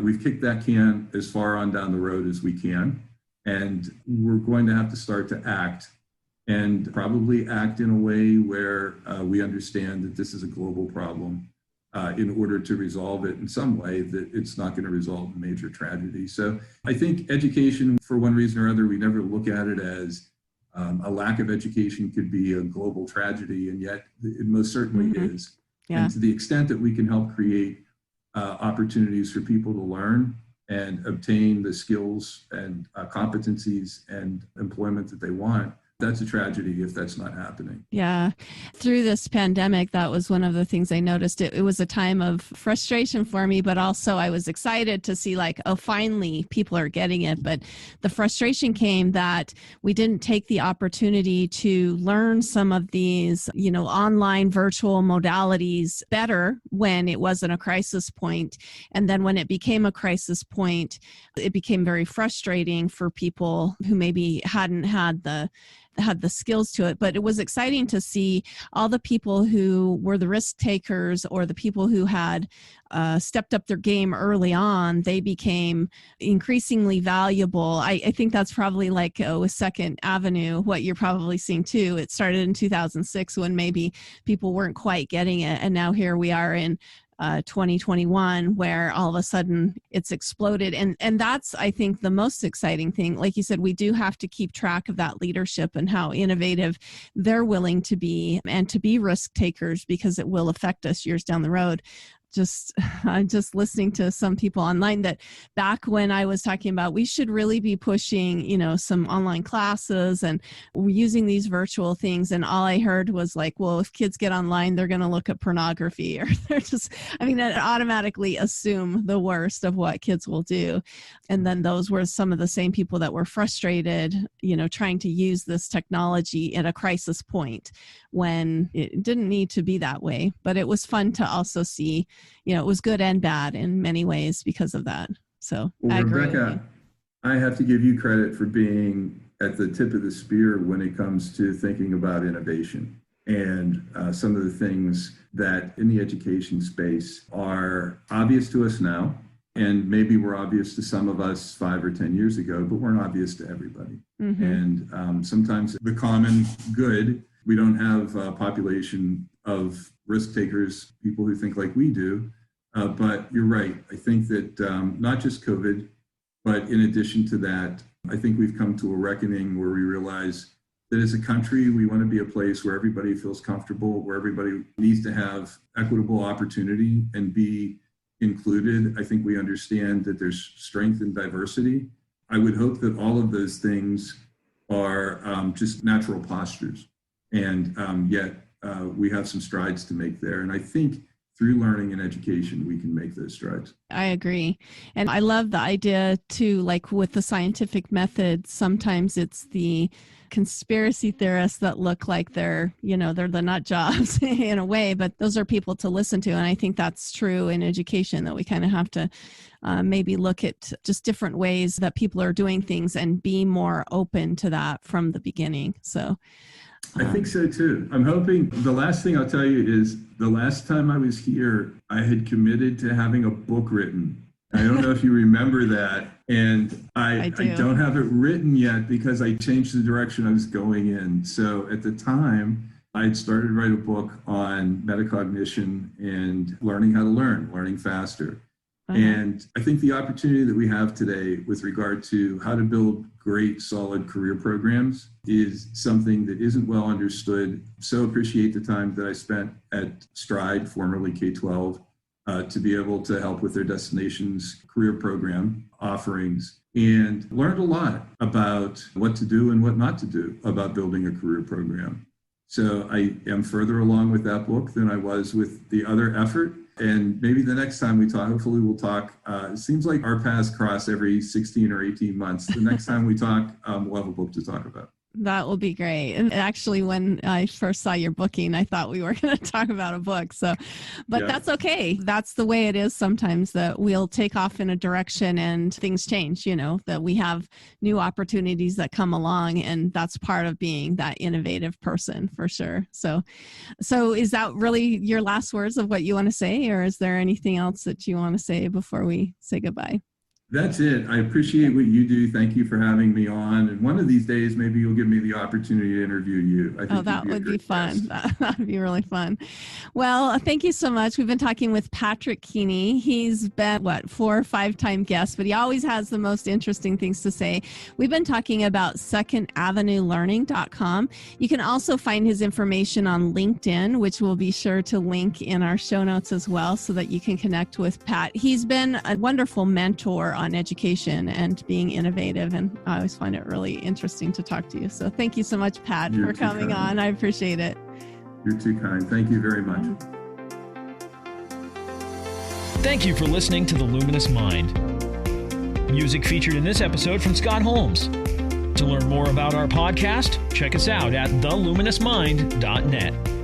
We've kicked that can as far on down the road as we can. And we're going to have to start to act and probably act in a way where we understand that this is a global problem in order to resolve it in some way that it's not going to result in major tragedy. So I think education, for one reason or other, we never look at it as a lack of education could be a global tragedy, and yet it most certainly is. Yeah. And to the extent that we can help create opportunities for people to learn and obtain the skills and competencies and employment that they want, that's a tragedy if that's not happening. Yeah. Through this pandemic, that was one of the things I noticed. It was a time of frustration for me, but also I was excited to see like, oh, finally people are getting it. But the frustration came that we didn't take the opportunity to learn some of these, you know, online virtual modalities better when it wasn't a crisis point. And then when it became a crisis point, it became very frustrating for people who maybe hadn't had the skills to it. But it was exciting to see all the people who were the risk takers or the people who had stepped up their game early on. They became increasingly valuable. I think that's probably like a second avenue, what you're probably seeing too. It started in 2006 when maybe people weren't quite getting it. And now here we are in 2021 where all of a sudden it's exploded. And that's, I think, the most exciting thing. Like you said, we do have to keep track of that leadership and how innovative they're willing to be and to be risk takers, because it will affect us years down the road. I'm just listening to some people online that back when I was talking about we should really be pushing, you know, some online classes and we're using these virtual things. And all I heard was like, well, if kids get online, they're going to look at pornography, or they're just, I mean, that automatically assume the worst of what kids will do. And then those were some of the same people that were frustrated, you know, trying to use this technology at a crisis point when it didn't need to be that way. But it was fun to also see, you know, it was good and bad in many ways because of that. So well, I agree. Rebecca, I have to give you credit for being at the tip of the spear when it comes to thinking about innovation. And some of the things that in the education space are obvious to us now, And maybe were obvious to some of us 5 or 10 years ago, but weren't obvious to everybody. Mm-hmm. And sometimes the common good, we don't have a population of risk takers, people who think like we do. But you're right. I think that not just COVID, but in addition to that, I think we've come to a reckoning where we realize that as a country, we want to be a place where everybody feels comfortable, where everybody needs to have equitable opportunity and be included. I think we understand that there's strength in diversity. I would hope that all of those things are just natural postures. And yet we have some strides to make there. And I think through learning and education, we can make those strides. I agree. And I love the idea too, like with the scientific method, sometimes it's the conspiracy theorists that look like they're the nut jobs in a way, but those are people to listen to. And I think that's true in education, that we kind of have to maybe look at just different ways that people are doing things and be more open to that from the beginning. So I think so too. I'm hoping the last thing I'll tell you is the last time I was here, I had committed to having a book written. I don't know if you remember that. And I don't have it written yet because I changed the direction I was going in. So at the time, I had started to write a book on metacognition and learning how to learning faster. Uh-huh. And I think the opportunity that we have today with regard to how to build great, solid career programs is something that isn't well understood. So appreciate the time that I spent at Stride, formerly K-12, to be able to help with their Destinations career program offerings, and learned a lot about what to do and what not to do about building a career program. So I am further along with that book than I was with the other effort. And maybe the next time we talk, hopefully we'll talk. It seems like our paths cross every 16 or 18 months. The next time we talk, we'll have a book to talk about. That will be great. And actually, when I first saw your booking, I thought we were going to talk about a book. But that's okay. That's the way it is sometimes, that we'll take off in a direction and things change, that we have new opportunities that come along. And that's part of being that innovative person for sure. So is that really your last words of what you want to say? Or is there anything else that you want to say before we say goodbye? That's it. I appreciate what you do. Thank you for having me on. And one of these days, maybe you'll give me the opportunity to interview you. I think that would be fun. That would be really fun. Well, thank you so much. We've been talking with Patrick Keeney. He's been, 4 or 5-time guest, but he always has the most interesting things to say. We've been talking about secondavenuelearning.com. You can also find his information on LinkedIn, which we'll be sure to link in our show notes as well, so that you can connect with Pat. He's been a wonderful mentor on education and being innovative, and I always find it really interesting to talk to you. So thank you so much, Pat, for coming on. I appreciate it. You're too kind. Thank you very much. Thank you for listening to The Luminous Mind. Music featured in this episode from Scott Holmes. To learn more about our podcast, check us out at theluminousmind.net.